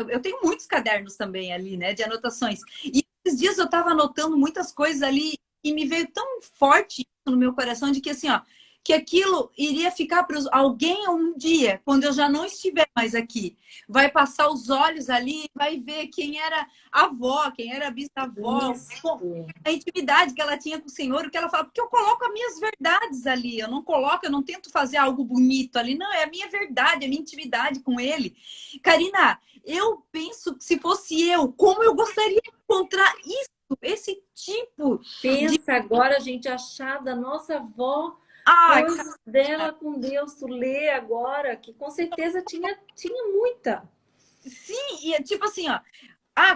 eu tenho muitos cadernos também ali, né, de anotações. E esses dias eu estava anotando muitas coisas ali e me veio tão forte isso no meu coração de que assim, ó, que aquilo iria ficar para alguém um dia, quando eu já não estiver mais aqui, vai passar os olhos ali, vai ver quem era a avó, quem era a bisavó, isso. a intimidade que ela tinha com o Senhor, o que ela fala, porque eu coloco as minhas verdades ali, eu não coloco, eu não tento fazer algo bonito ali, não, é a minha verdade, a minha intimidade com ele. Karina, eu penso que se fosse eu, como eu gostaria de encontrar isso, esse tipo de. Pensa agora a gente achar da nossa avó Ai, coisas dela com Deus, tu lê agora, que com certeza tinha muita. sim, e é tipo assim, ó.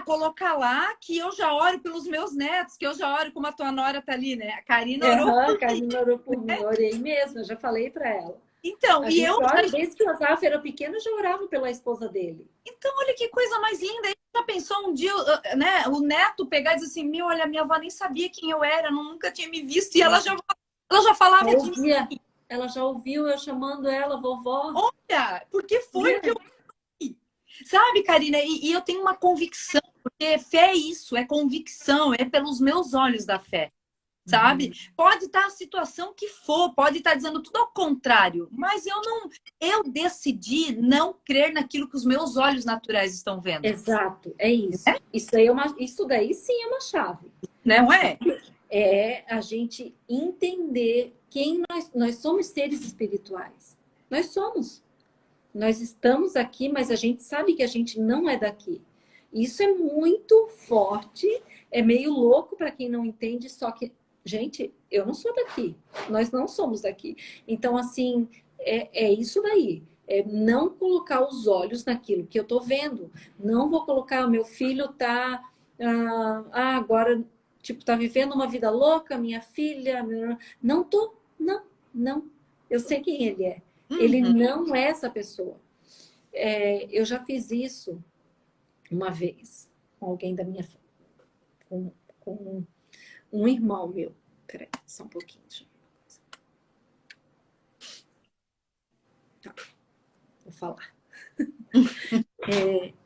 Colocar lá que eu já oro pelos meus netos, que eu já oro como a tua nora tá ali, né? A Karina orou Aham, por mim. Carmen orou por mim, orei mesmo, eu já falei para ela. Então, A e eu gente ora, desde que o Azaf era pequeno, eu já orava pela esposa dele. Então, olha que coisa mais linda. Aí já pensou um dia, né, o neto pegar e dizer assim, olha, minha avó nem sabia quem eu era, nunca tinha me visto, e ela já Já falava de mim. ouvia, ela já ouviu eu chamando ela, vovó. Olha, porque foi o que É, eu vi. Sabe, Karina? E eu tenho uma convicção, porque fé é isso, é convicção, é pelos meus olhos da fé. Sabe? uhum. Pode estar a situação que for, pode estar dizendo tudo ao contrário, mas eu decidi não crer naquilo que os meus olhos naturais estão vendo, Exato, é isso. Isso daí sim é uma chave. não é? Sabe? É a gente entender quem nós somos seres espirituais. Nós somos. Nós estamos aqui, mas a gente sabe que a gente não é daqui. Isso é muito forte, é meio louco para quem não entende, só que, gente, eu não sou daqui. Nós não somos daqui. Então, assim, é isso daí. É não colocar os olhos naquilo que eu estou vendo. Não vou colocar, meu filho tá agora, tipo, tá vivendo uma vida louca, minha filha. Não tô, não, não. Eu sei quem ele é. Ele Uhum. não é essa pessoa. Eu já fiz isso uma vez com alguém da minha com, com um irmão meu. Peraí, só um pouquinho. Tá, vou falar.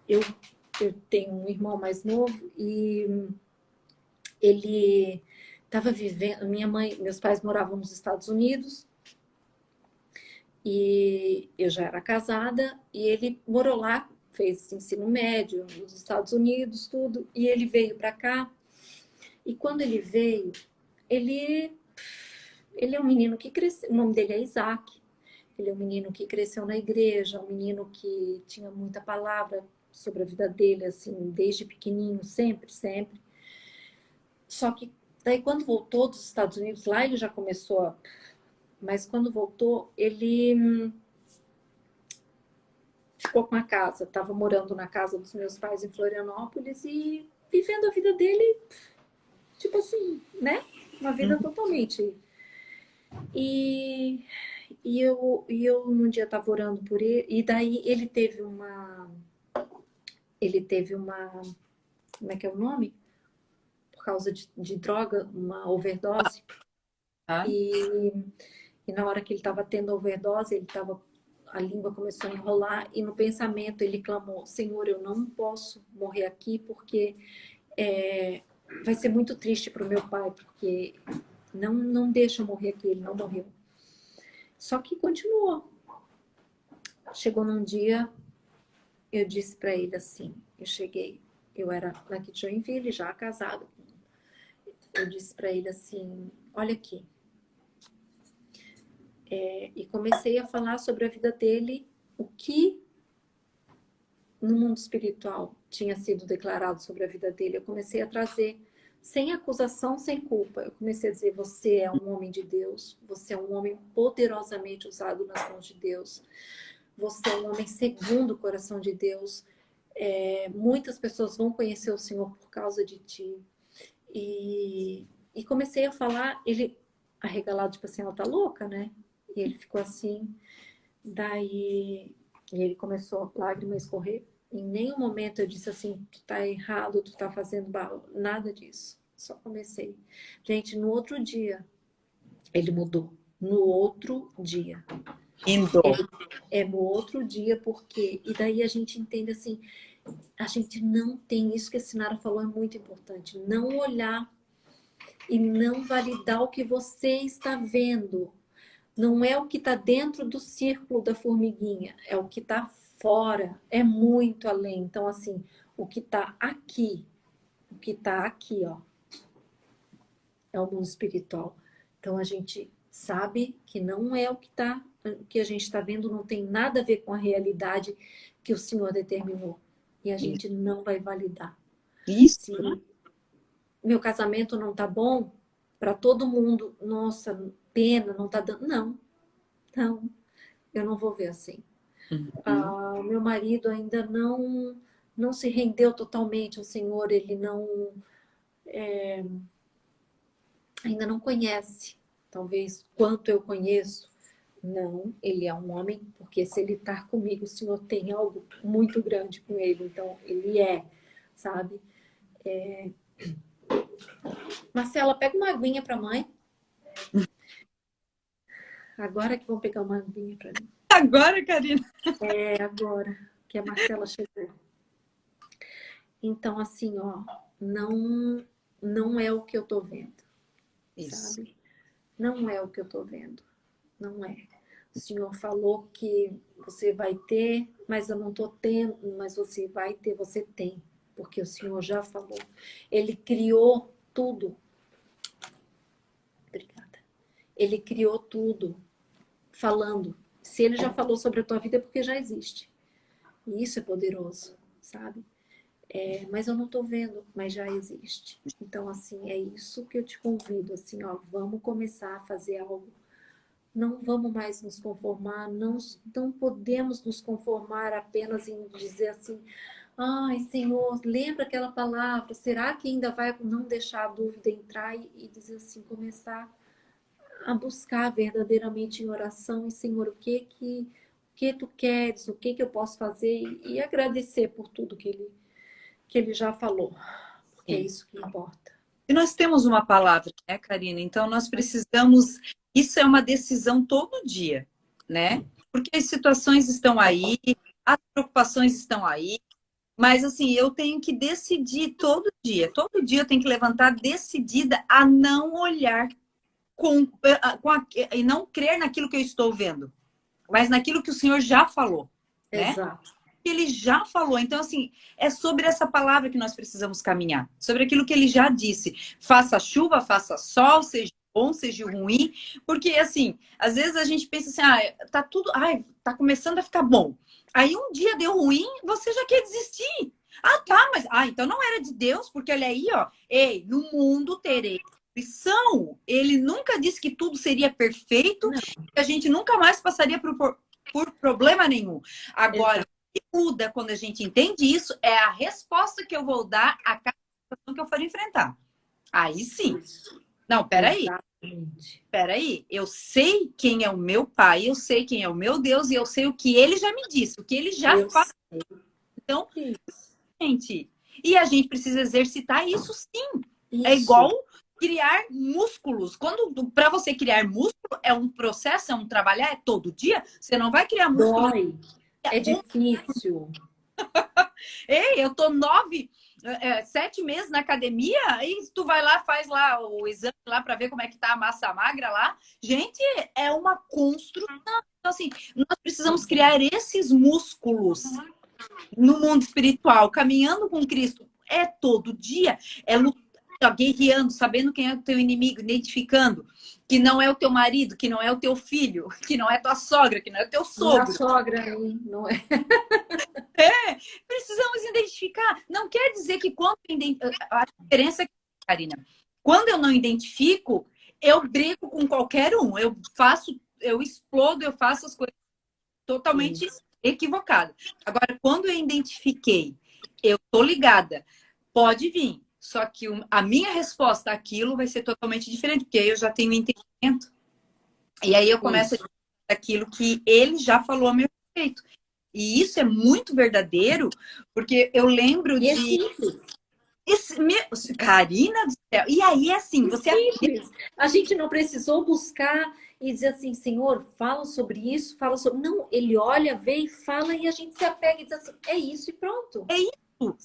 Eu tenho um irmão mais novo e ele estava vivendo. Meus pais moravam nos Estados Unidos e eu já era casada e ele morou lá, fez ensino médio nos Estados Unidos, tudo, e ele veio para cá. E quando ele veio, ele ele é um menino que cresceu, o nome dele é Isaac. Ele é um menino que cresceu na igreja, um menino que tinha muita palavra sobre a vida dele, assim, desde pequenininho, sempre, sempre. Só que daí quando voltou dos Estados Unidos, lá ele já começou a... Mas quando voltou, ele ficou com a casa, estava morando na casa dos meus pais em Florianópolis e vivendo a vida dele, tipo assim, né? Uma vida totalmente. E eu um dia estava orando por ele, e daí ele teve uma, como é que é o nome? Por causa de droga, uma overdose. Tá? E, e na hora que ele estava tendo a overdose, a língua começou a enrolar, e no pensamento ele clamou: Senhor, eu não posso morrer aqui, porque vai ser muito triste para o meu pai, porque não deixa eu morrer aqui, ele não morreu. Só que continuou. Chegou num dia, eu disse para ele assim, eu cheguei, eu era aqui de Joinville, já casada. Eu disse para ele assim, olha aqui. E comecei a falar sobre a vida dele, o que no mundo espiritual tinha sido declarado sobre a vida dele. Eu comecei a trazer, sem acusação, sem culpa. Eu comecei a dizer, você é um homem de Deus, você é um homem poderosamente usado nas mãos de Deus, você é um homem segundo o coração de Deus. Muitas pessoas vão conhecer o Senhor por causa de ti. E comecei a falar, ele arregalado, tipo assim, ela tá louca, né? E ele ficou assim, daí e ele começou a lágrima a escorrer. Em nenhum momento eu disse assim, tu tá errado, tu tá fazendo barro, nada disso. Só comecei. Gente, no outro dia, ele mudou. No outro dia. Indo. No outro dia, porque... E daí a gente entende assim, a gente não tem, isso que a Sinara falou é muito importante, não olhar e não validar o que você está vendo. Não é o que está dentro do círculo da formiguinha, é o que está fora, é muito além. Então, assim, o que está aqui, ó, é o mundo espiritual. Então, a gente sabe que não é o que a gente está vendo, não tem nada a ver com a realidade que o Senhor determinou. E a gente não vai validar. Isso. Se meu casamento não tá bom, para todo mundo, nossa, pena, não tá dando. Não, eu não vou ver assim. O meu marido ainda não se rendeu totalmente ao Senhor, ele ainda não conhece, talvez, quanto eu conheço. Não, ele é um homem, porque se ele está comigo, o Senhor tem algo muito grande com ele, então ele sabe? Marcela, pega uma aguinha para a mãe. Agora que vão pegar uma aguinha para mim. Agora, Karina? Agora que a Marcela chegou. Então, assim, ó, não é o que eu tô vendo, Isso. sabe? Não é o que eu tô vendo, não é. O Senhor falou que você vai ter, mas eu não tô tendo, mas você vai ter, você tem, porque o Senhor já falou. Ele criou tudo. Obrigada. Ele criou tudo, falando. Se ele já falou sobre a tua vida, é porque já existe. E isso é poderoso, sabe? Mas eu não tô vendo, mas já existe. Então, assim, é isso que eu te convido, assim, ó, vamos começar a fazer algo. Não vamos mais nos conformar, não podemos nos conformar apenas em dizer assim, ai, Senhor, lembra aquela palavra, será que ainda vai não deixar a dúvida entrar e dizer assim, começar a buscar verdadeiramente em oração, e Senhor, o que tu queres, o que eu posso fazer, e agradecer por tudo que ele já falou, porque é isso que importa. E nós temos uma palavra, né, Karina? Então nós precisamos, isso é uma decisão todo dia, né? Porque as situações estão aí, as preocupações estão aí, mas assim, eu tenho que decidir todo dia eu tenho que levantar decidida a não olhar e não crer naquilo que eu estou vendo, mas naquilo que o Senhor já falou, né? Exato. Ele já falou. Então, assim, é sobre essa palavra que nós precisamos caminhar. Sobre aquilo que ele já disse. Faça chuva, faça sol, seja bom, seja ruim. Porque, assim, às vezes a gente pensa assim, tá tudo... tá começando a ficar bom. Aí um dia deu ruim, você já quer desistir. Tá, mas... então não era de Deus, porque olha aí, ó. Ei, no mundo terei aflição. Ele nunca disse que tudo seria perfeito, que a gente nunca mais passaria por problema nenhum. Agora... Exato. que muda quando a gente entende isso é a resposta que eu vou dar a cada situação que eu for enfrentar. Aí sim. Não, peraí. Exatamente. Peraí. Eu sei quem é o meu pai, eu sei quem é o meu Deus e eu sei o que ele já me disse, o que ele já faz. Então, gente, e a gente precisa exercitar isso sim. Isso. É igual criar músculos. Para você criar músculo é um processo, é um trabalhar, é todo dia. Você não vai criar músculo. Dói. É difícil. Ei, eu tô 7 meses na academia e tu vai lá, faz lá o exame lá para ver como é que tá a massa magra lá. Gente, é uma construção. Então, assim, nós precisamos criar esses músculos no mundo espiritual, caminhando com Cristo, é todo dia, é lutando, guerreando, sabendo quem é o teu inimigo, identificando que não é o teu marido, que não é o teu filho, que não é tua sogra, que não é o teu Não é a sogro. sogra, hein? Não é. Precisamos identificar. Não quer dizer que quando a diferença é, Karina, quando eu não identifico, eu brigo com qualquer um, eu faço, eu explodo, eu faço as coisas totalmente equivocadas. Agora, quando eu identifiquei, eu tô ligada, pode vir. Só que a minha resposta àquilo vai ser totalmente diferente, porque aí eu já tenho entendimento. E aí eu começo a dizer aquilo que ele já falou a meu respeito. E isso é muito verdadeiro, porque eu lembro E é de. simples. Karina do céu. E aí, assim, É você. simples. A gente não precisou buscar e dizer assim, Senhor, fala sobre isso, fala sobre. Não, ele olha, vê e fala, e a gente se apega e diz assim, é isso e pronto. É isso,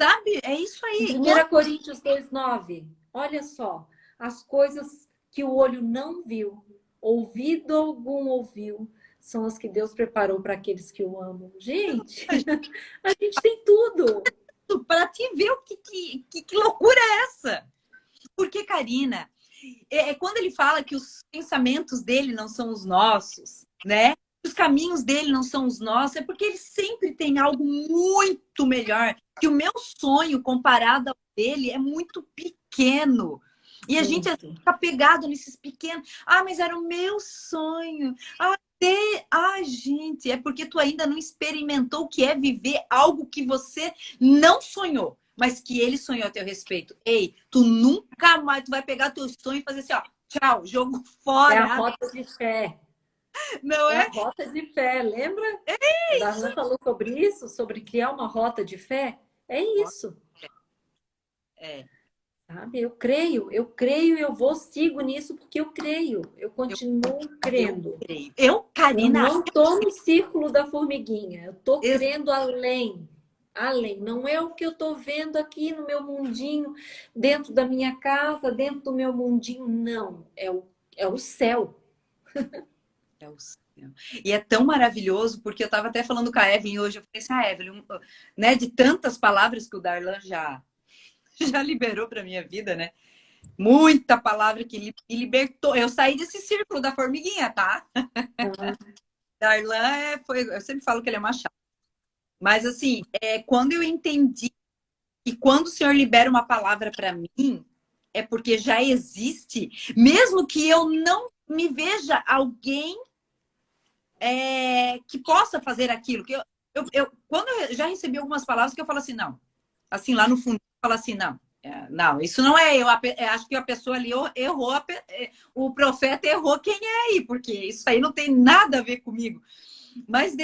sabe? É isso aí. Em 1 Coríntios 2:9, olha só, as coisas que o olho não viu, ouvido algum ouviu, são as que Deus preparou para aqueles que o amam. Gente, a gente tem tudo. Para te ver que loucura é essa. Porque, Karina, quando ele fala que os pensamentos dele não são os nossos, né? Os caminhos dele não são os nossos, é porque ele sempre tem algo muito melhor. Que o meu sonho comparado ao dele é muito pequeno. E a gente fica pegado nesses pequenos. Ah, mas era o meu sonho. Gente, é porque tu ainda não experimentou o que é viver algo que você não sonhou, mas que ele sonhou a teu respeito. Ei, tu nunca mais tu vai pegar teu sonho e fazer assim, ó, tchau, jogo fora. É a rota de fé. Não É é? a rota de fé, lembra? A Darlan falou sobre isso, sobre criar uma rota de fé. É isso. É. Sabe? Eu creio e eu sigo nisso porque eu creio. Eu continuo crendo. Karina, Eu não estou no círculo da formiguinha. Eu estou crendo além. Além. Não é o que eu estou vendo aqui no meu mundinho, dentro da minha casa, dentro do meu mundinho. Não. É o céu. É o céu. E é tão maravilhoso, porque eu estava até falando com a Evelyn hoje, eu falei assim, Evelyn, né, de tantas palavras que o Darlan já liberou para minha vida, né? Muita palavra que me libertou. Eu saí desse círculo da formiguinha, tá? Darlan eu sempre falo que ele é uma chata. Mas assim, quando eu entendi que quando o Senhor libera uma palavra para mim, é porque já existe, mesmo que eu não me veja alguém que possa fazer aquilo. Que quando eu já recebi algumas palavras que eu falo assim, não. Assim, lá no fundo, eu falo assim, não. Não, isso não é eu. Acho que a pessoa ali errou, o profeta errou quem é aí, porque isso aí não tem nada a ver comigo. Mas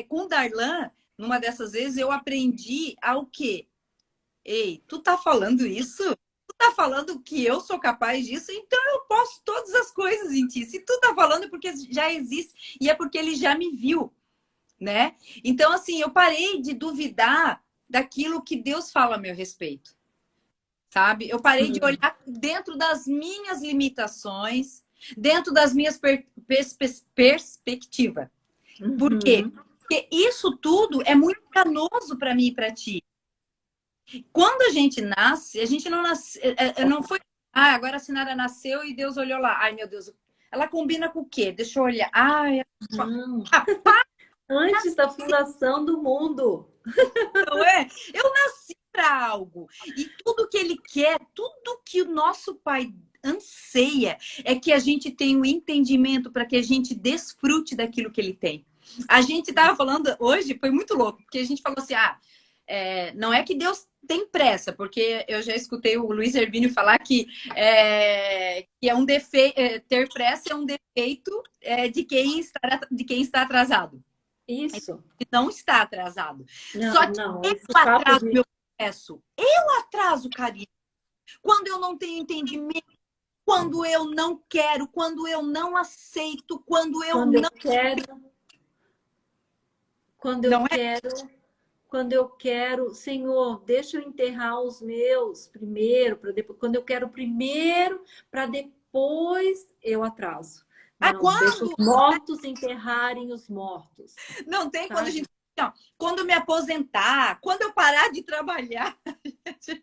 com o Darlan, numa dessas vezes, eu aprendi ao quê? Ei, tu tá falando isso? Tu tá falando que eu sou capaz disso? Então eu posso todas as coisas em ti. Se tu tá falando é porque já existe e é porque ele já me viu, né? Então, assim, eu parei de duvidar daquilo que Deus fala a meu respeito, sabe? Eu parei de olhar dentro das minhas limitações, dentro das minhas perspectivas. Por quê? Porque isso tudo é muito danoso para mim e para ti. Quando a gente nasce, a gente não nasce, não foi. Agora a Sinara nasceu e Deus olhou lá. Ai, meu Deus, ela combina com o quê? Deixa eu olhar. Não. Antes da fundação do mundo. Não é? Eu nasci para algo. E tudo que ele quer, tudo que o nosso Pai anseia, é que a gente tenha um entendimento para que a gente desfrute daquilo que ele tem. A gente estava falando hoje, foi muito louco, porque a gente falou assim: não é que Deus tem pressa, porque eu já escutei o Luiz Hervínio falar que é um defeito, ter pressa é um defeito de quem está atrasado. Isso. Não está atrasado. Não, Só que não, eu atraso meu processo. Eu atraso, Karina. Quando eu não tenho entendimento, quando eu não quero, quando eu não aceito, quando eu não quero. Quando eu quero, Senhor, deixa eu enterrar os meus primeiro, para depois, quando eu quero primeiro, para depois eu atraso. Não, deixa os mortos enterrarem os mortos. Não tem quando a gente ó, quando eu me aposentar, quando eu parar de trabalhar.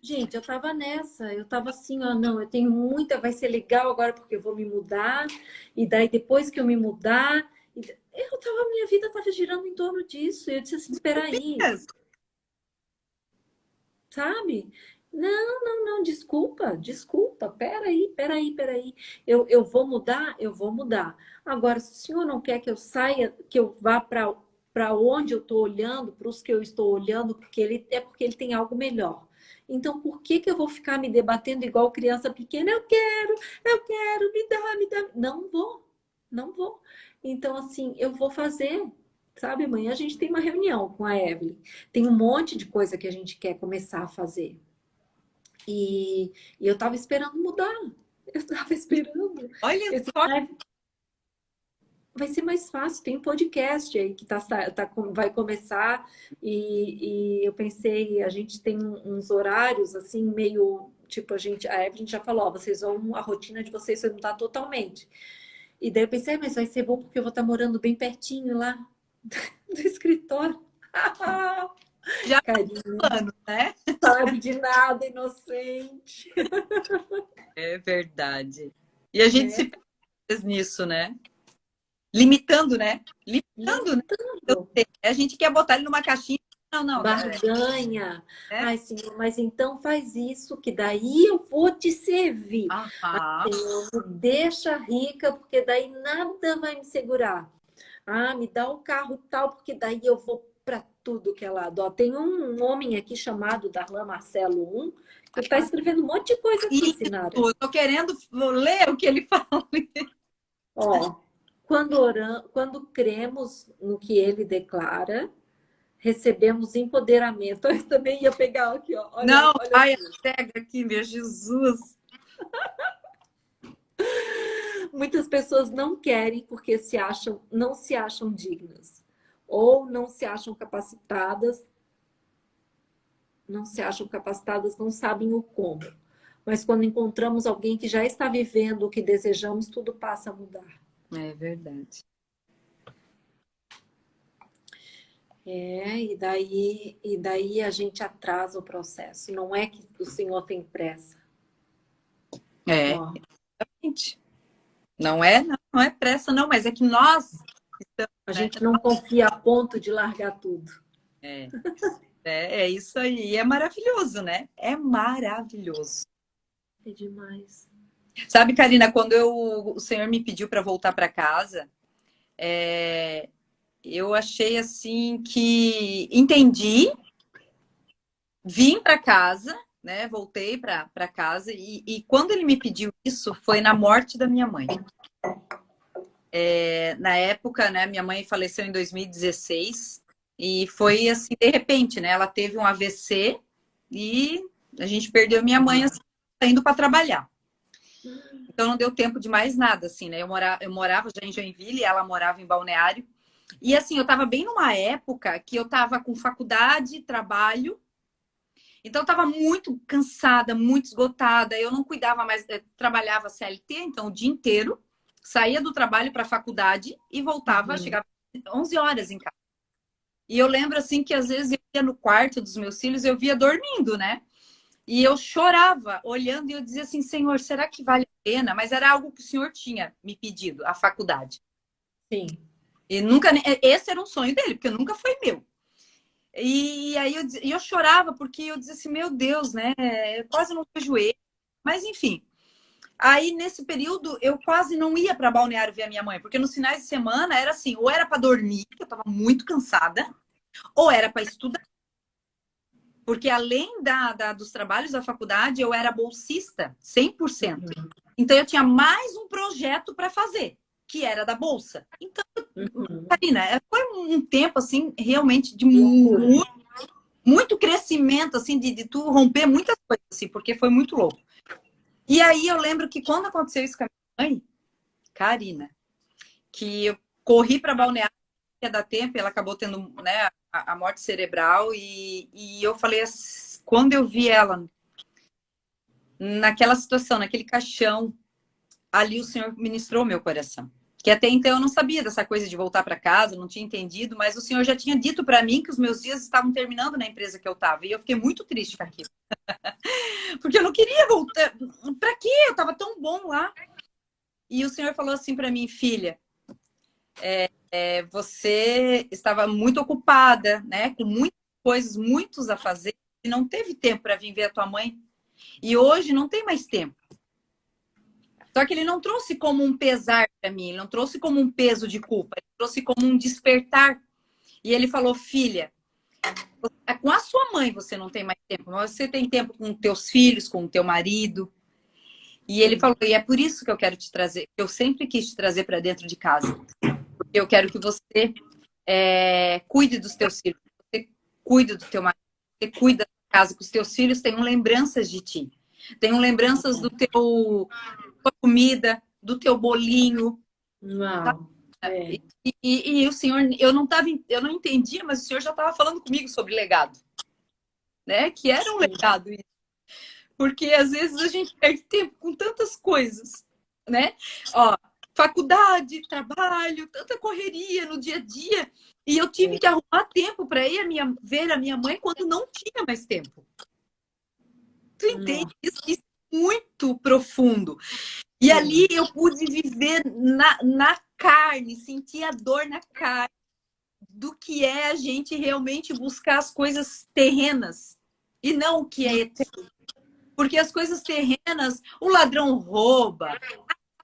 Gente, eu tava nessa, eu tava assim, ó, não, eu tenho muita, vai ser legal agora porque eu vou me mudar, e daí depois que eu me mudar, minha vida tava girando em torno disso, e eu disse assim, espera aí, sabe? Não, não, não, desculpa, peraí. Eu vou mudar, eu vou mudar. Agora, se o senhor não quer que eu saia, que eu vá para onde eu estou olhando, para os que eu estou olhando, porque ele tem algo melhor. Então, por que que eu vou ficar me debatendo igual criança pequena? Eu quero, me dá. Não vou, não vou. Então, assim, eu vou fazer. Sabe, amanhã a gente tem uma reunião com a Evelyn. Tem um monte de coisa que a gente quer começar a fazer. E eu estava esperando mudar. Eu estava esperando. Olha Esse só. vai ser mais fácil. Tem um podcast aí que vai começar. E eu pensei, a gente tem uns horários assim, meio. Tipo, a Evelyn já falou, ó, a rotina de vocês vai mudar totalmente. E daí eu pensei, mas vai ser bom porque eu vou estar morando bem pertinho lá do escritório. Já Carinho, falando, né? sabe de nada, inocente. É verdade. E a gente Né? se perde nisso, né? Limitando, né? Limitando, né? Limitando. A gente quer botar ele numa caixinha. Não, não, não. Barganha. É. Ai, Senhor, mas então faz isso, que daí eu vou te servir. Aham. Senhor, me deixa rica, porque daí nada vai me segurar. Ah, me dá o carro tal, porque daí eu vou para tudo que é lado. Ó, tem um homem aqui chamado Darlan Marcelo que está escrevendo um monte de coisa aqui, Isso, Sinara. eu tô querendo ler o que ele fala. Ó, quando cremos no que ele declara, recebemos empoderamento. Eu também ia pegar aqui, ó. Olha, Não, olha ai, aqui. pega aqui, meu Jesus. Muitas pessoas não querem porque não se acham dignas ou não se acham capacitadas, não sabem o como. Mas quando encontramos alguém que já está vivendo o que desejamos, tudo passa a mudar. É verdade. E daí a gente atrasa o processo. Não é que o Senhor tem pressa. É, Ó, exatamente. Não é pressa, não, mas é que nós estamos, a né? gente não confia a ponto de largar tudo. É, é isso aí. É maravilhoso, né? É maravilhoso. É demais. Sabe, Karina, quando o Senhor me pediu para voltar para casa, eu achei assim que entendi, vim para casa, né? Voltei para casa e quando ele me pediu isso foi na morte da minha mãe. Na época, né? Minha mãe faleceu em 2016 e foi assim de repente, né? Ela teve um AVC e a gente perdeu minha mãe assim, indo para trabalhar. Então não deu tempo de mais nada, assim, né? Eu morava já em Joinville e ela morava em Balneário. E assim, eu tava bem numa época que eu tava com faculdade, trabalho. Então eu tava muito cansada, muito esgotada. Eu não cuidava mais, trabalhava CLT, então o dia inteiro. Saía do trabalho para a faculdade e voltava, chegava às 11 horas em casa. E eu lembro assim que às vezes eu ia no quarto dos meus filhos, eu via dormindo, né? E eu chorava olhando e eu dizia assim, Senhor, será que vale a pena? Mas era algo que o Senhor tinha me pedido, a faculdade. Sim. E nunca, esse era um sonho dele, porque nunca foi meu. E aí eu chorava porque eu dizia assim, meu Deus, né? Eu quase não vejo ele. Mas enfim. Aí nesse período eu quase não ia para Balneário ver a minha mãe, porque nos finais de semana era assim, ou era para dormir, que eu estava muito cansada, ou era para estudar. Porque além dos trabalhos da faculdade, eu era bolsista, 100%. Então, eu tinha mais um projeto para fazer, que era da bolsa. Então, Karina, foi um tempo, assim, realmente de muito crescimento, assim, de tu romper muitas coisas, assim, porque foi muito louco. E aí, eu lembro que quando aconteceu isso com a minha mãe, Karina, que eu corri para Balneário, ia dar tempo, e ela acabou tendo, né, a morte cerebral, e eu falei assim, quando eu vi ela naquela situação, naquele caixão, ali o Senhor ministrou meu coração. que até então eu não sabia dessa coisa de voltar para casa, não tinha entendido, mas o senhor já tinha dito para mim que os meus dias estavam terminando na empresa que eu estava, e eu fiquei muito triste com aquilo. Porque eu não queria voltar. Para quê? Eu estava tão bom lá. E o senhor falou assim para mim, filha, você estava muito ocupada, né? Com muitas coisas, muitos a fazer, e não teve tempo para vir ver a tua mãe. E hoje não tem mais tempo. Só que ele não trouxe como um pesar para mim, ele não trouxe como um peso de culpa, ele trouxe como um despertar. E ele falou, filha, com a sua mãe você não tem mais tempo, mas você tem tempo com teus filhos, com o teu marido. E ele falou, e é por isso que eu quero te trazer, eu sempre quis te trazer para dentro de casa. Porque eu quero que você cuide dos teus filhos, você cuide do teu marido, você cuida da casa, que os teus filhos tenham lembranças de ti. Tenham lembranças do tua comida, do teu bolinho. Uau. E o senhor, eu não entendia, mas o senhor já estava falando comigo sobre legado, né? Que era um legado isso. Porque às vezes a gente perde tempo com tantas coisas, né? Ó, faculdade, trabalho, tanta correria no dia a dia, e eu tive que arrumar tempo para ir ver a minha mãe quando não tinha mais tempo. Tu entende? Isso é muito profundo. E ali eu pude viver na carne, sentir a dor na carne do que é a gente realmente buscar as coisas terrenas e não o que é eterno. Porque as coisas terrenas, o ladrão rouba,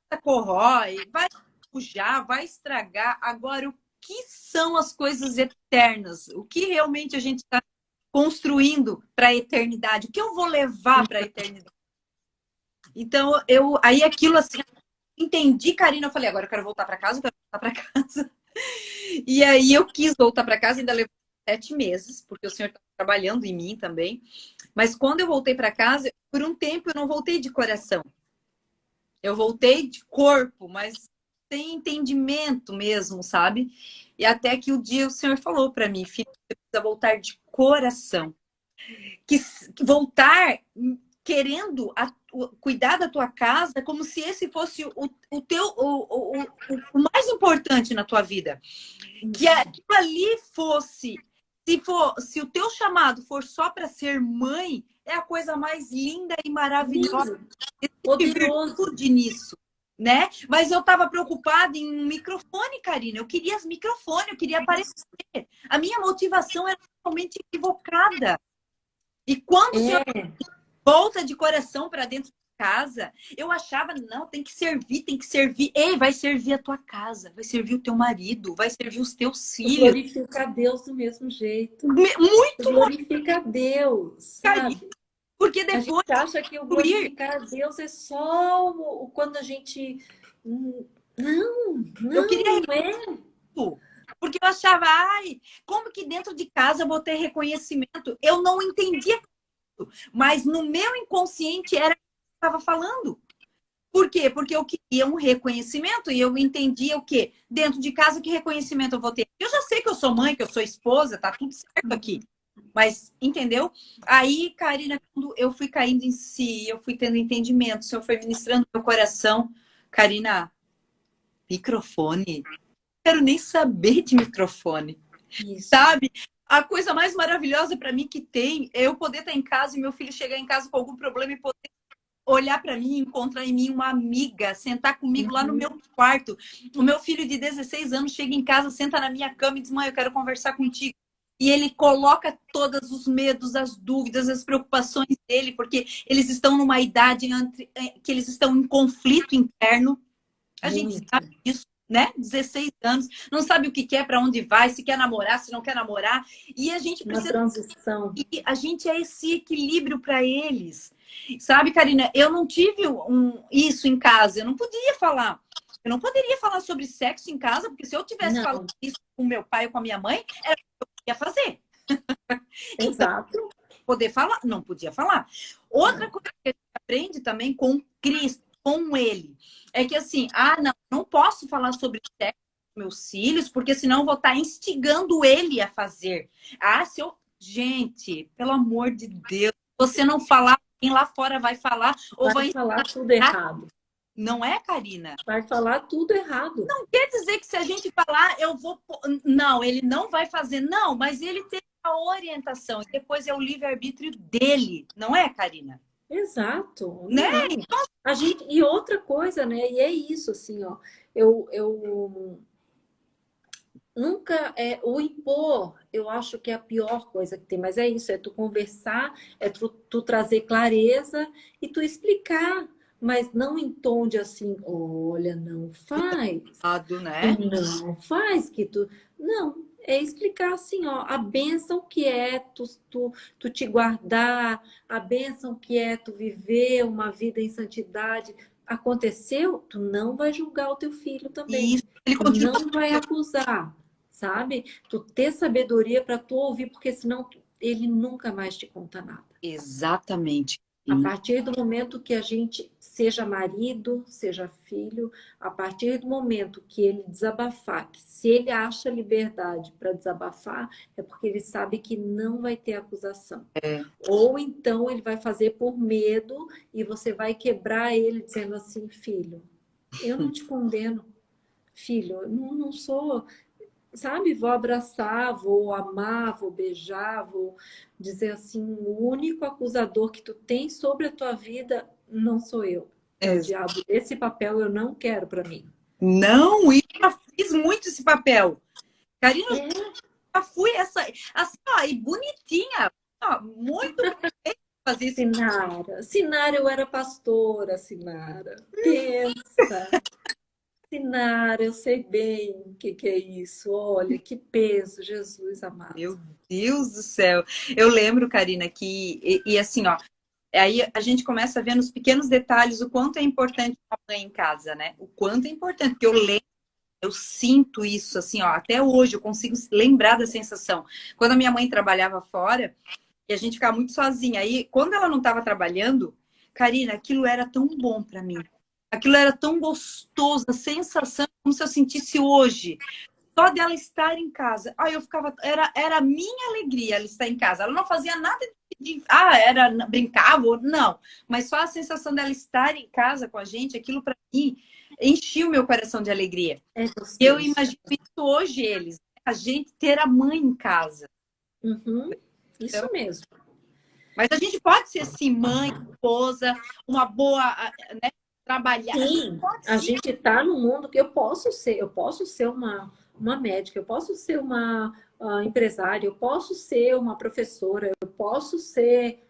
a corrói, vai sujar, vai estragar. Agora, o que são as coisas eternas? O que realmente a gente está construindo para a eternidade? O que eu vou levar para a eternidade? Então, aí aquilo assim, entendi, Karina, eu falei, agora eu quero voltar para casa, eu quero voltar para casa. E aí eu quis voltar para casa, ainda levou 7 meses, porque o senhor está trabalhando em mim também. Mas quando eu voltei para casa, por um tempo eu não voltei de coração. Eu voltei de corpo, mas sem entendimento mesmo, sabe? E até que o dia o senhor falou para mim, filho, você precisa voltar de coração. Que voltar querendo cuidar da tua casa como se esse fosse o mais importante na tua vida. Que aquilo ali fosse, se o teu chamado for só para ser mãe, é a coisa mais linda e maravilhosa. Virtude nisso, né? Mas eu estava preocupada em um microfone, Karina. Eu queria microfone, eu queria aparecer. A minha motivação era totalmente equivocada. E quando o senhor volta de coração para dentro de casa, eu achava, não, tem que servir, tem que servir. Ei, vai servir a tua casa, vai servir o teu marido, vai servir os teus filhos. Glorifica a Deus do mesmo jeito. Muito glorifica a Deus, sabe? Porque depois a gente acha que o glorificar a Deus é só quando a gente... Não, eu queria não é. Porque eu achava, ai, como que dentro de casa eu vou ter reconhecimento? Eu não entendia, mas no meu inconsciente era o que eu estava falando. Por quê? Porque eu queria um reconhecimento e eu entendia o quê? Dentro de casa, que reconhecimento eu vou ter? Eu já sei que eu sou mãe, que eu sou esposa, tá tudo certo aqui. Mas, entendeu? Aí, Karina, quando eu fui caindo em si, eu fui tendo entendimento, o Senhor foi ministrando meu coração. Karina, microfone? Não quero nem saber de microfone. Isso. Sabe? A coisa mais maravilhosa para mim que tem é eu poder estar em casa e meu filho chegar em casa com algum problema e poder olhar para mim, encontrar em mim uma amiga, sentar comigo lá no meu quarto. O meu filho de 16 anos chega em casa, senta na minha cama e diz, mãe, eu quero conversar contigo. E ele coloca todos os medos, as dúvidas, as preocupações dele, porque eles estão numa idade que eles estão em conflito interno. A gente sabe disso, né? 16 anos, não sabe o que quer, para onde vai, se quer namorar, se não quer namorar. E a gente precisa... Uma transição. E a gente é esse equilíbrio para eles. Sabe, Karina, eu não tive isso em casa, eu não podia falar. Eu não poderia falar sobre sexo em casa, porque se eu tivesse falado isso com meu pai ou com a minha mãe, era o que eu ia fazer. Exato. Então, poder falar, não podia falar. Outra coisa que a gente aprende também com Cristo, com ele, é que assim, não posso falar sobre sexo com meus filhos, porque senão eu vou estar instigando ele a fazer. Gente, pelo amor de Deus, você não falar, quem lá fora vai falar, ou vai falar tudo errado. Não é, Karina? Vai falar tudo errado. Não quer dizer que se a gente falar, eu vou... Não, ele não vai fazer. Não, mas ele tem a orientação. E depois é o livre-arbítrio dele. Não é, Karina? Exato. Né? Não. A gente... E outra coisa, né? E é isso, assim, ó. Eu nunca é o impor, eu acho que é a pior coisa que tem, mas é isso, é tu conversar, é tu trazer clareza e tu explicar, mas não em tom de assim, olha, não faz, Né? não faz que tu. Não, é explicar assim, ó, a bênção que é tu te guardar, a bênção que é tu viver uma vida em santidade. Aconteceu, tu não vai julgar o teu filho também. Isso, ele Tu continua. não vai acusar, sabe? Tu ter sabedoria para tu ouvir, porque senão ele nunca mais te conta nada. Exatamente. A partir do momento que a gente seja marido, seja filho, a partir do momento que ele desabafar, que se ele acha liberdade para desabafar, é porque ele sabe que não vai ter acusação. É. Ou então ele vai fazer por medo e você vai quebrar ele dizendo assim, filho, eu não te condeno. Filho, eu não sou... Sabe, vou abraçar, vou amar, vou beijar, vou dizer assim, o único acusador que tu tem sobre a tua vida não sou eu. É o diabo. Esse papel eu não quero para mim. Não, eu já fiz muito esse papel. Karina, eu já fui assim, ó, e bonitinha, ó, muito bonitinha fazer isso. Sinara, eu era pastora, Sinara. Pensa. Sinara, eu sei bem o que é isso. Olha, que peso, Jesus amado. Meu Deus do céu. Eu lembro, Karina, que... E assim, ó, aí a gente começa a ver nos pequenos detalhes o quanto é importante a mãe em casa, né? O quanto é importante, porque eu lembro, eu sinto isso, assim, ó, até hoje eu consigo lembrar da sensação. Quando a minha mãe trabalhava fora, e a gente ficava muito sozinha. Aí, quando ela não estava trabalhando, Karina, aquilo era tão bom para mim. Aquilo era tão gostoso, a sensação como se eu sentisse hoje. Só dela estar em casa. Aí eu ficava... Era a minha alegria ela estar em casa. Ela não fazia nada brincava, não. Mas só a sensação dela estar em casa com a gente, aquilo para mim, enchia o meu coração de alegria. Eu imagino isso hoje, eles. A gente ter a mãe em casa. Uhum, isso então, mesmo. Mas a gente pode ser, assim, mãe, esposa, uma boa, né, trabalhar. Sim, a gente está no mundo que eu posso ser uma médica, eu posso ser uma empresária, eu posso ser uma professora, eu posso ser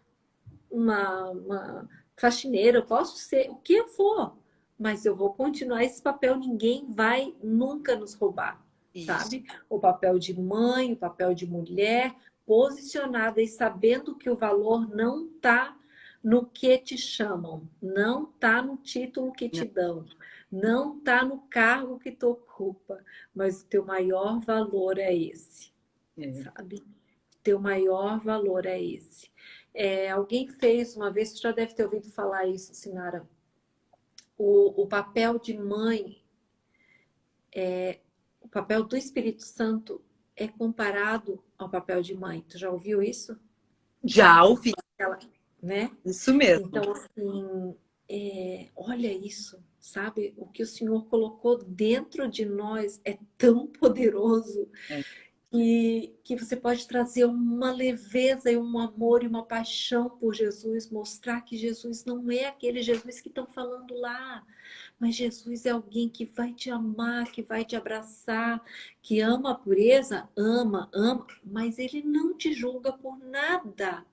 uma faxineira, eu posso ser o que eu for, mas eu vou continuar esse papel, ninguém vai nunca nos roubar, sabe? O papel de mãe, o papel de mulher, posicionada e sabendo que o valor não está no que te chamam, não está no título que te dão, não está no cargo que tu ocupa, mas o teu maior valor é esse, sabe? Teu maior valor é esse. Alguém fez uma vez, você já deve ter ouvido falar isso, Sinara, o papel de mãe, o papel do Espírito Santo é comparado ao papel de mãe. Tu já ouviu isso? Já ouvi. Né? Isso mesmo. Então, assim, olha isso, sabe? O que o Senhor colocou dentro de nós é tão poderoso que você pode trazer uma leveza e um amor e uma paixão por Jesus, mostrar que Jesus não é aquele Jesus que estão falando lá, mas Jesus é alguém que vai te amar, que vai te abraçar, que ama a pureza, ama, mas ele não te julga por nada.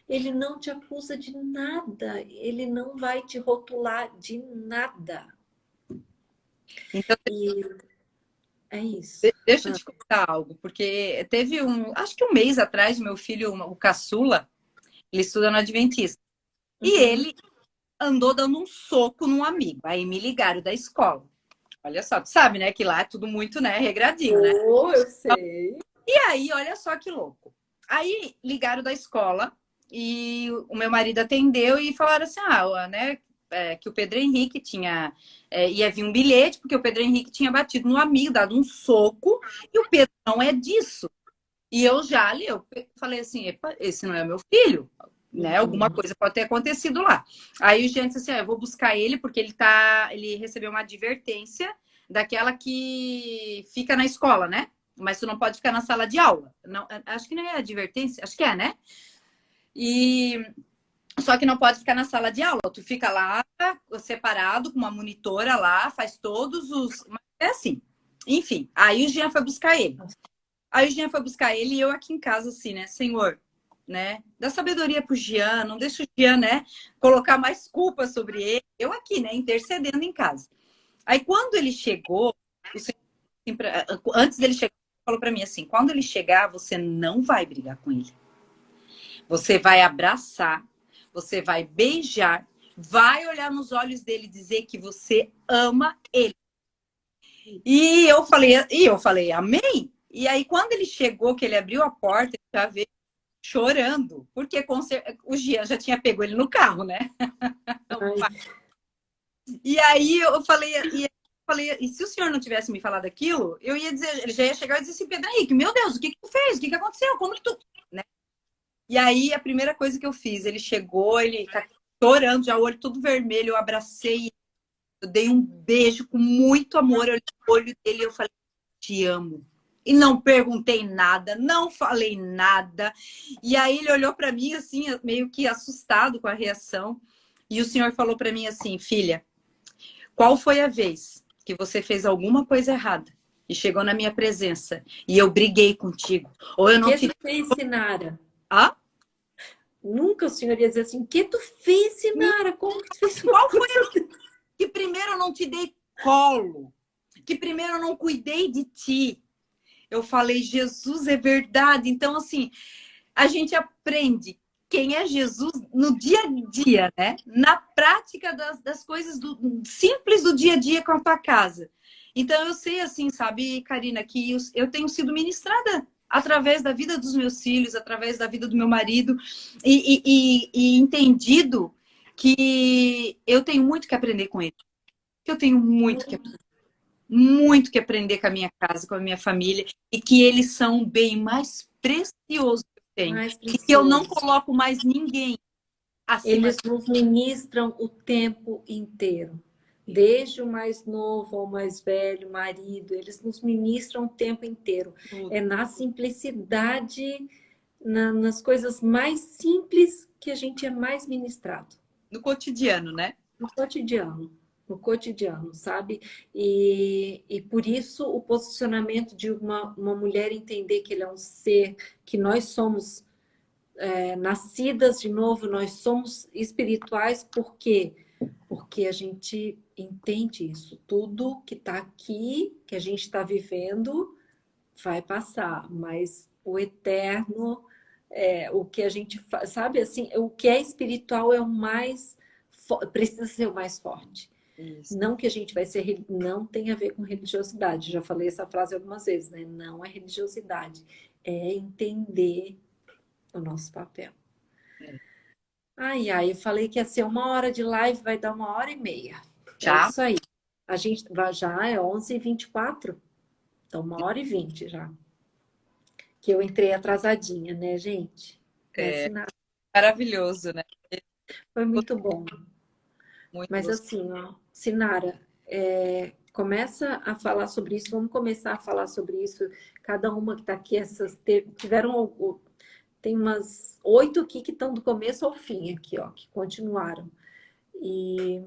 Ele não te acusa de nada. Ele não vai te rotular de nada. Então, é isso. Deixa eu te contar algo, porque teve acho que um mês atrás, o meu filho, o caçula, ele estuda no Adventista. E ele andou dando um soco num amigo. Aí me ligaram da escola. Olha só, tu sabe, né? Que lá é tudo muito, né? Regradinho, né? Eu sei. E aí, olha só que louco. Aí ligaram da escola e o meu marido atendeu e falaram assim, né? Que o Pedro Henrique ia vir um bilhete, porque o Pedro Henrique tinha batido no amigo, dado um soco, e o Pedro não é disso. E eu falei assim, esse não é meu filho, né? Alguma coisa pode ter acontecido lá. Aí o Jean disse assim, eu vou buscar ele porque ele recebeu uma advertência daquela que fica na escola, né? Mas tu não pode ficar na sala de aula. Não, acho que não é advertência, acho que é, né? E só que não pode ficar na sala de aula. Tu fica lá separado com uma monitora lá, faz todos os... É assim. Enfim, aí o Jean foi buscar ele. Aí o Jean foi buscar ele e eu aqui em casa assim, né? Senhor, né? Dá sabedoria pro Jean, não deixa o Jean, né? Colocar mais culpa sobre ele. Eu aqui, né? Intercedendo em casa. Aí quando ele chegou, o Senhor, antes dele chegar, ele falou para mim assim, quando ele chegar, você não vai brigar com ele. Você vai abraçar, você vai beijar, vai olhar nos olhos dele e dizer que você ama ele. E eu falei, amém? E aí, quando ele chegou, que ele abriu a porta, ele já veio chorando, porque o Jean já tinha pego ele no carro, né? E aí eu falei, e se o senhor não tivesse me falado aquilo, eu ia dizer, ele já ia chegar e dizer assim, Pedro Henrique, meu Deus, o que tu fez? O que aconteceu? Como que tu... Né? E aí, a primeira coisa que eu fiz, ele chegou, ele tá chorando, já o olho todo vermelho, eu abracei, eu dei um beijo com muito amor, eu olhei no olho dele e eu falei, te amo. E não perguntei nada, não falei nada. E aí ele olhou para mim assim, meio que assustado com a reação. E o senhor falou para mim assim, filha, qual foi a vez que você fez alguma coisa errada e chegou na minha presença e eu briguei contigo? Ou eu não te fez, Sinara? Ah? Nunca o senhor ia dizer assim, que tu fez, Sinara? Como que tu fez? Qual foi que primeiro eu não te dei colo? Que primeiro eu não cuidei de ti? Eu falei, Jesus, é verdade. Então, assim, a gente aprende quem é Jesus no dia a dia, né? Na prática das coisas simples do dia a dia com a tua casa. Então, eu sei, assim, sabe, Karina, que eu tenho sido ministrada através da vida dos meus filhos, através da vida do meu marido, e entendido que eu tenho muito que aprender com ele. Que eu tenho muito que aprender com a minha casa, com a minha família, e que eles são o bem mais precioso que eu tenho. E que eu não coloco mais ninguém acima. Eles nos ministram o tempo inteiro. Desde o mais novo ao mais velho, marido, eles nos ministram o tempo inteiro. É na simplicidade, nas coisas mais simples que a gente é mais ministrado. No cotidiano, né? No cotidiano, sabe? E por isso o posicionamento de uma mulher entender que ele é um ser, que nós somos nascidas de novo, nós somos espirituais, por quê? Porque a gente entende isso. Tudo que está aqui, que a gente está vivendo, vai passar, mas o eterno, o que a gente faz, sabe assim, o que é espiritual é o mais, precisa ser o mais forte. Isso. Não que a gente vai ser, não tem a ver com religiosidade, já falei essa frase algumas vezes, né? Não é religiosidade, é entender o nosso papel. Ai, eu falei que ia ser 1 hora de live, vai dar 1h30. Já? É isso aí. A gente já é 11h24, então 1h20 já. Que eu entrei atrasadinha, né, gente? Maravilhoso, né? Foi muito bom. Muito Mas gostoso. assim, ó, Sinara, começa a falar sobre isso, vamos começar a falar sobre isso. Cada uma que está aqui, tiveram, tem umas 8 aqui que estão do começo ao fim, aqui, ó, que continuaram. E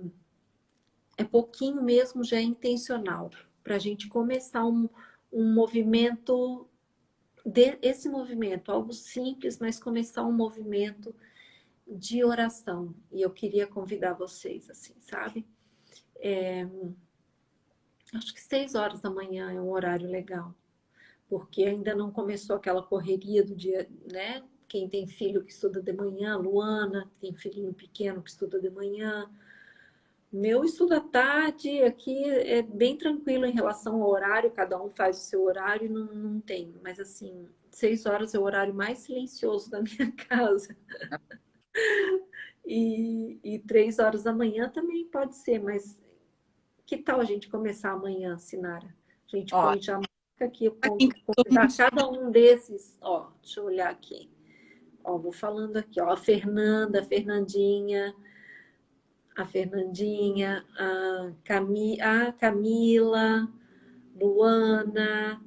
é pouquinho mesmo, já é intencional, para a gente começar um movimento, esse movimento, algo simples, mas começar um movimento de oração. E eu queria convidar vocês, assim, sabe? Acho que 6 horas da manhã é um horário legal, porque ainda não começou aquela correria do dia, né? Quem tem filho que estuda de manhã, Luana, tem filhinho pequeno que estuda de manhã. Meu estudo à tarde aqui é bem tranquilo em relação ao horário, cada um faz o seu horário, não tem. Mas assim, 6 horas é o horário mais silencioso da minha casa. E 3 horas da manhã também pode ser, mas que tal a gente começar amanhã, Sinara? A gente põe já marca aqui, convidar cada um desses, ó, deixa eu olhar aqui. Ó, vou falando aqui, ó. A Fernandinha, a Camila, Luana,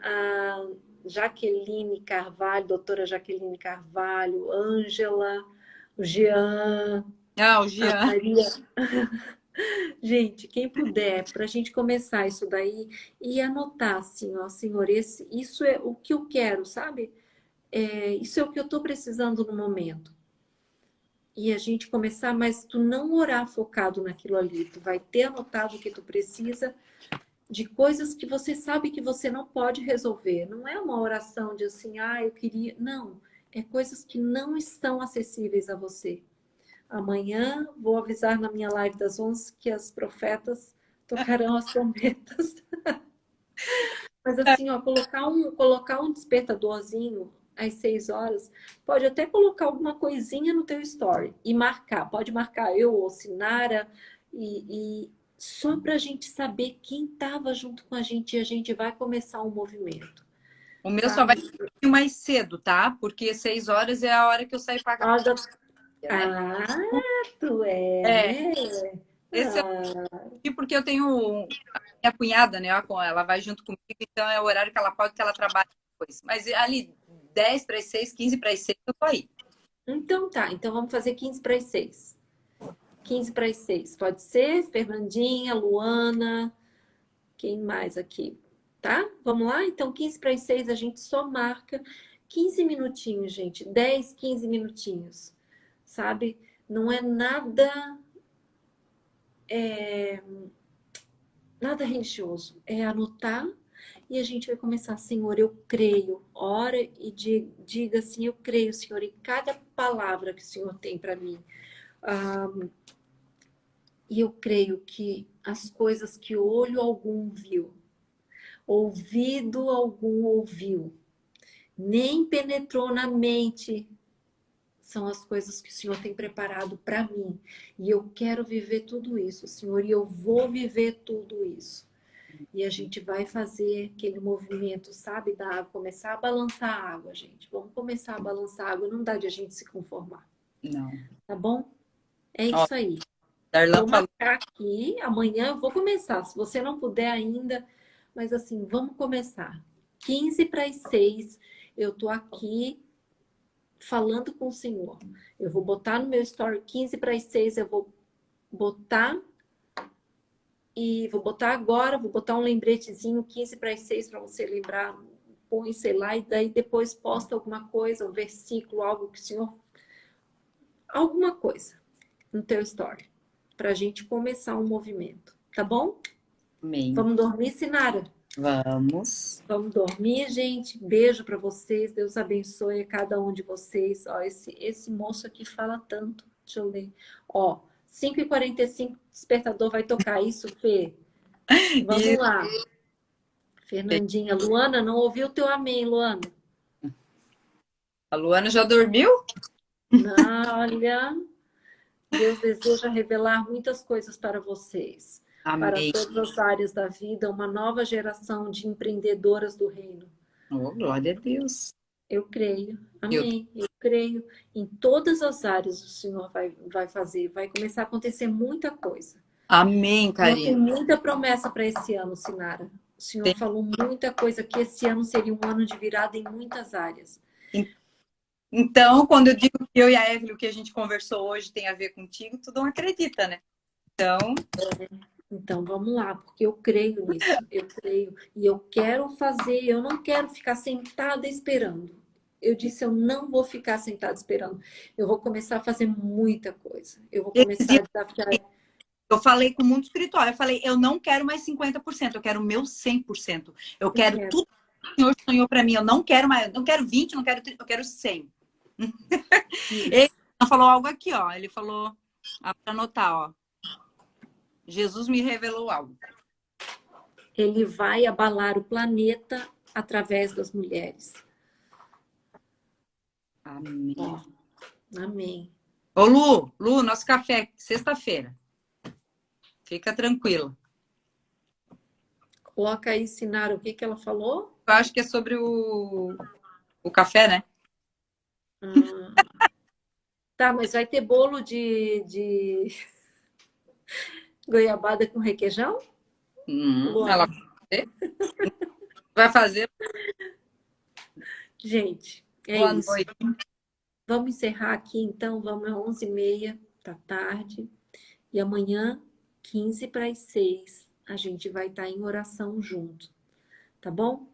a Jaqueline Carvalho, doutora Jaqueline Carvalho, Ângela, o Jean, Ah, o a Jean. Maria. Gente, quem puder, para a gente começar isso daí e anotar assim, ó, Senhor, isso é o que eu quero, sabe? Isso é o que eu estou precisando no momento. E a gente começar, mas tu não orar focado naquilo ali. Tu vai ter anotado o que tu precisa de coisas que você sabe que você não pode resolver. Não é uma oração de assim, eu queria. Não. É coisas que não estão acessíveis a você. Amanhã vou avisar na minha live das 11 que as profetas tocarão as trombetas. Mas assim, ó, colocar um despertadorzinho às 6 horas, pode até colocar alguma coisinha no teu story e marcar. Pode marcar eu ou Sinara e só para a gente saber quem estava junto com a gente e a gente vai começar um movimento, O meu só vai sabe? ser um pouquinho mais cedo, tá? Porque 6 horas é a hora que eu saio para casa, Olha, né? tu é, É, né? esse é o Ah, motivo porque eu tenho a minha cunhada, né? Ela vai junto comigo, então é o horário que ela pode, que ela trabalha depois. Mas ali, 10 para as 6, 15 para as 6, eu tô aí. então tá, então vamos fazer 15 para as 6. 15 para as 6. Pode ser? Fernandinha, Luana, quem mais aqui? Tá? Vamos lá? Então, 15 para as 6 a gente só marca 15 minutinhos, gente. 10, 15 minutinhos. Sabe? Não é nada religioso. É anotar e a gente vai começar, Senhor, eu creio. Ora e diga assim, eu creio, Senhor, em cada palavra que o Senhor tem para mim. Ah, e eu creio que as coisas que olho algum viu, ouvido algum ouviu, nem penetrou na mente, são as coisas que o Senhor tem preparado para mim. E eu quero viver tudo isso, Senhor, e eu vou viver tudo isso. E a gente vai fazer aquele movimento, sabe, da água, começar a balançar a água, gente. Vamos começar a balançar a água, não dá de a gente se conformar, Não. tá bom? É Ó, isso aí. Darlan Vou falou. marcar aqui, amanhã eu vou começar. Se você não puder ainda, mas assim, vamos começar. 15 para as 6, eu tô aqui falando com o Senhor. Eu vou botar no meu story 15 para as 6, eu vou botar e vou botar agora, vou botar um lembretezinho 15 para as 6 para você lembrar, põe, sei lá, e daí depois posta alguma coisa, um versículo, algo que o Senhor, alguma coisa no teu story, para a gente começar um movimento, tá bom? Amém. Vamos dormir, Sinara? Vamos. Vamos dormir, gente. Beijo para vocês. Deus abençoe cada um de vocês. Ó, esse moço aqui fala tanto. Deixa eu ler. Ó, 5h45, despertador vai tocar isso, Fê. Vamos E lá. Fernandinha, Luana, não ouviu o teu amém, Luana? a Luana já dormiu? Não, olha, Deus deseja revelar muitas coisas para vocês, para Amém. todas as áreas da vida, uma nova geração de empreendedoras do reino. Oh, glória a Deus. Eu creio, Eu... amém. Eu creio em todas as áreas o Senhor vai fazer, vai começar a acontecer muita coisa. Amém, O Senhor tem Karina. muita promessa para esse ano, Sinara. O Senhor Tem- falou muita coisa que esse ano seria um ano de virada em muitas áreas. Então, quando eu digo que eu e a Evelyn, o que a gente conversou hoje tem a ver contigo, tu não acredita, né? Então, Então, vamos lá, porque eu creio nisso, eu creio. E eu quero fazer, eu não quero ficar sentada esperando. Eu disse, eu não vou ficar sentada esperando. Eu vou começar a fazer muita coisa. Eu vou esses começar dias a desafiar. eu falei com o mundo espiritual, eu falei, eu não quero mais 50%, eu quero o meu 100%. Eu Eu quero quero. tudo que o Senhor sonhou para mim, eu não quero mais, não quero 20, não quero 30, eu quero 100. Ele Isso. falou algo aqui, ó, ele falou, para anotar, ó, Jesus me revelou algo. Ele vai abalar o planeta através das mulheres. Amém. Ó, amém. Ô Lu, nosso café, sexta-feira. Fica tranquila. Coloca aí, Sinara, o que ela falou? Eu acho que é sobre o café, né? Hum. Tá, mas vai ter bolo de goiabada com requeijão, Ela Luana? vai fazer. Gente, é Boa isso. noite. Vamos encerrar aqui, então. Vamos às 11h30 da tarde. E amanhã, 15 para as 6, a gente vai estar em oração junto. Tá bom?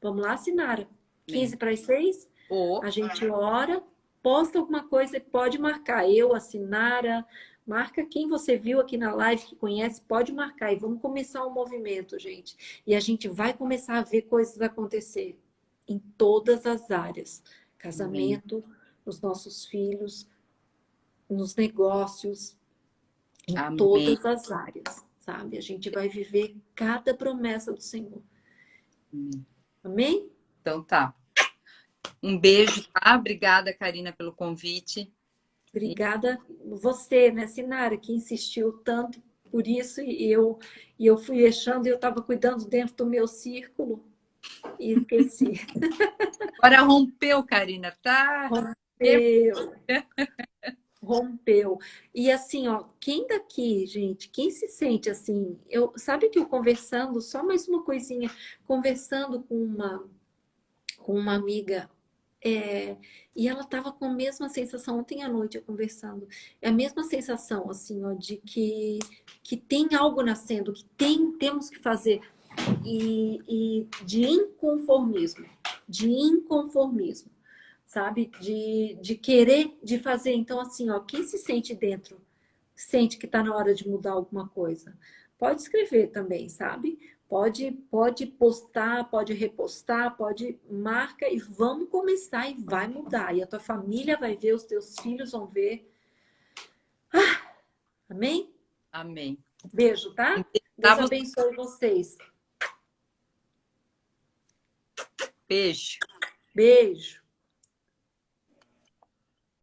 Vamos lá, Sinara? 15 para as 6, Oh, a gente ora, posta alguma coisa e pode marcar. Eu, a Sinara, marca quem você viu aqui na live que conhece, pode marcar. E vamos começar um movimento, gente. E a gente vai começar a ver coisas acontecer em todas as áreas. amém. Casamento, nos nossos filhos, nos negócios, em Amém. todas as áreas, sabe? A gente vai viver cada promessa do Senhor. Amém? Então tá. Um beijo, tá? Obrigada, Karina, pelo convite. Obrigada você, né, Sinara, que insistiu tanto por isso e eu fui deixando e eu estava cuidando dentro do meu círculo e esqueci. Agora rompeu, Karina, tá? Rompeu, rompeu. E assim, ó, quem daqui, gente, quem se sente assim, sabe que eu conversando, só mais uma coisinha, conversando com uma amiga. E ela estava com a mesma sensação, ontem à noite eu conversando, é a mesma sensação, assim, ó, de que tem algo nascendo, que temos que fazer, e de inconformismo, sabe? De querer, de fazer. Então, assim, ó, quem se sente dentro, sente que está na hora de mudar alguma coisa, pode escrever também, sabe? Pode postar, pode repostar, pode marca e vamos começar e vai mudar. E a tua família vai ver, os teus filhos vão ver. Amém? Amém. Beijo, Um tá? beijo, tá? Deus abençoe vocês. Beijo. Beijo.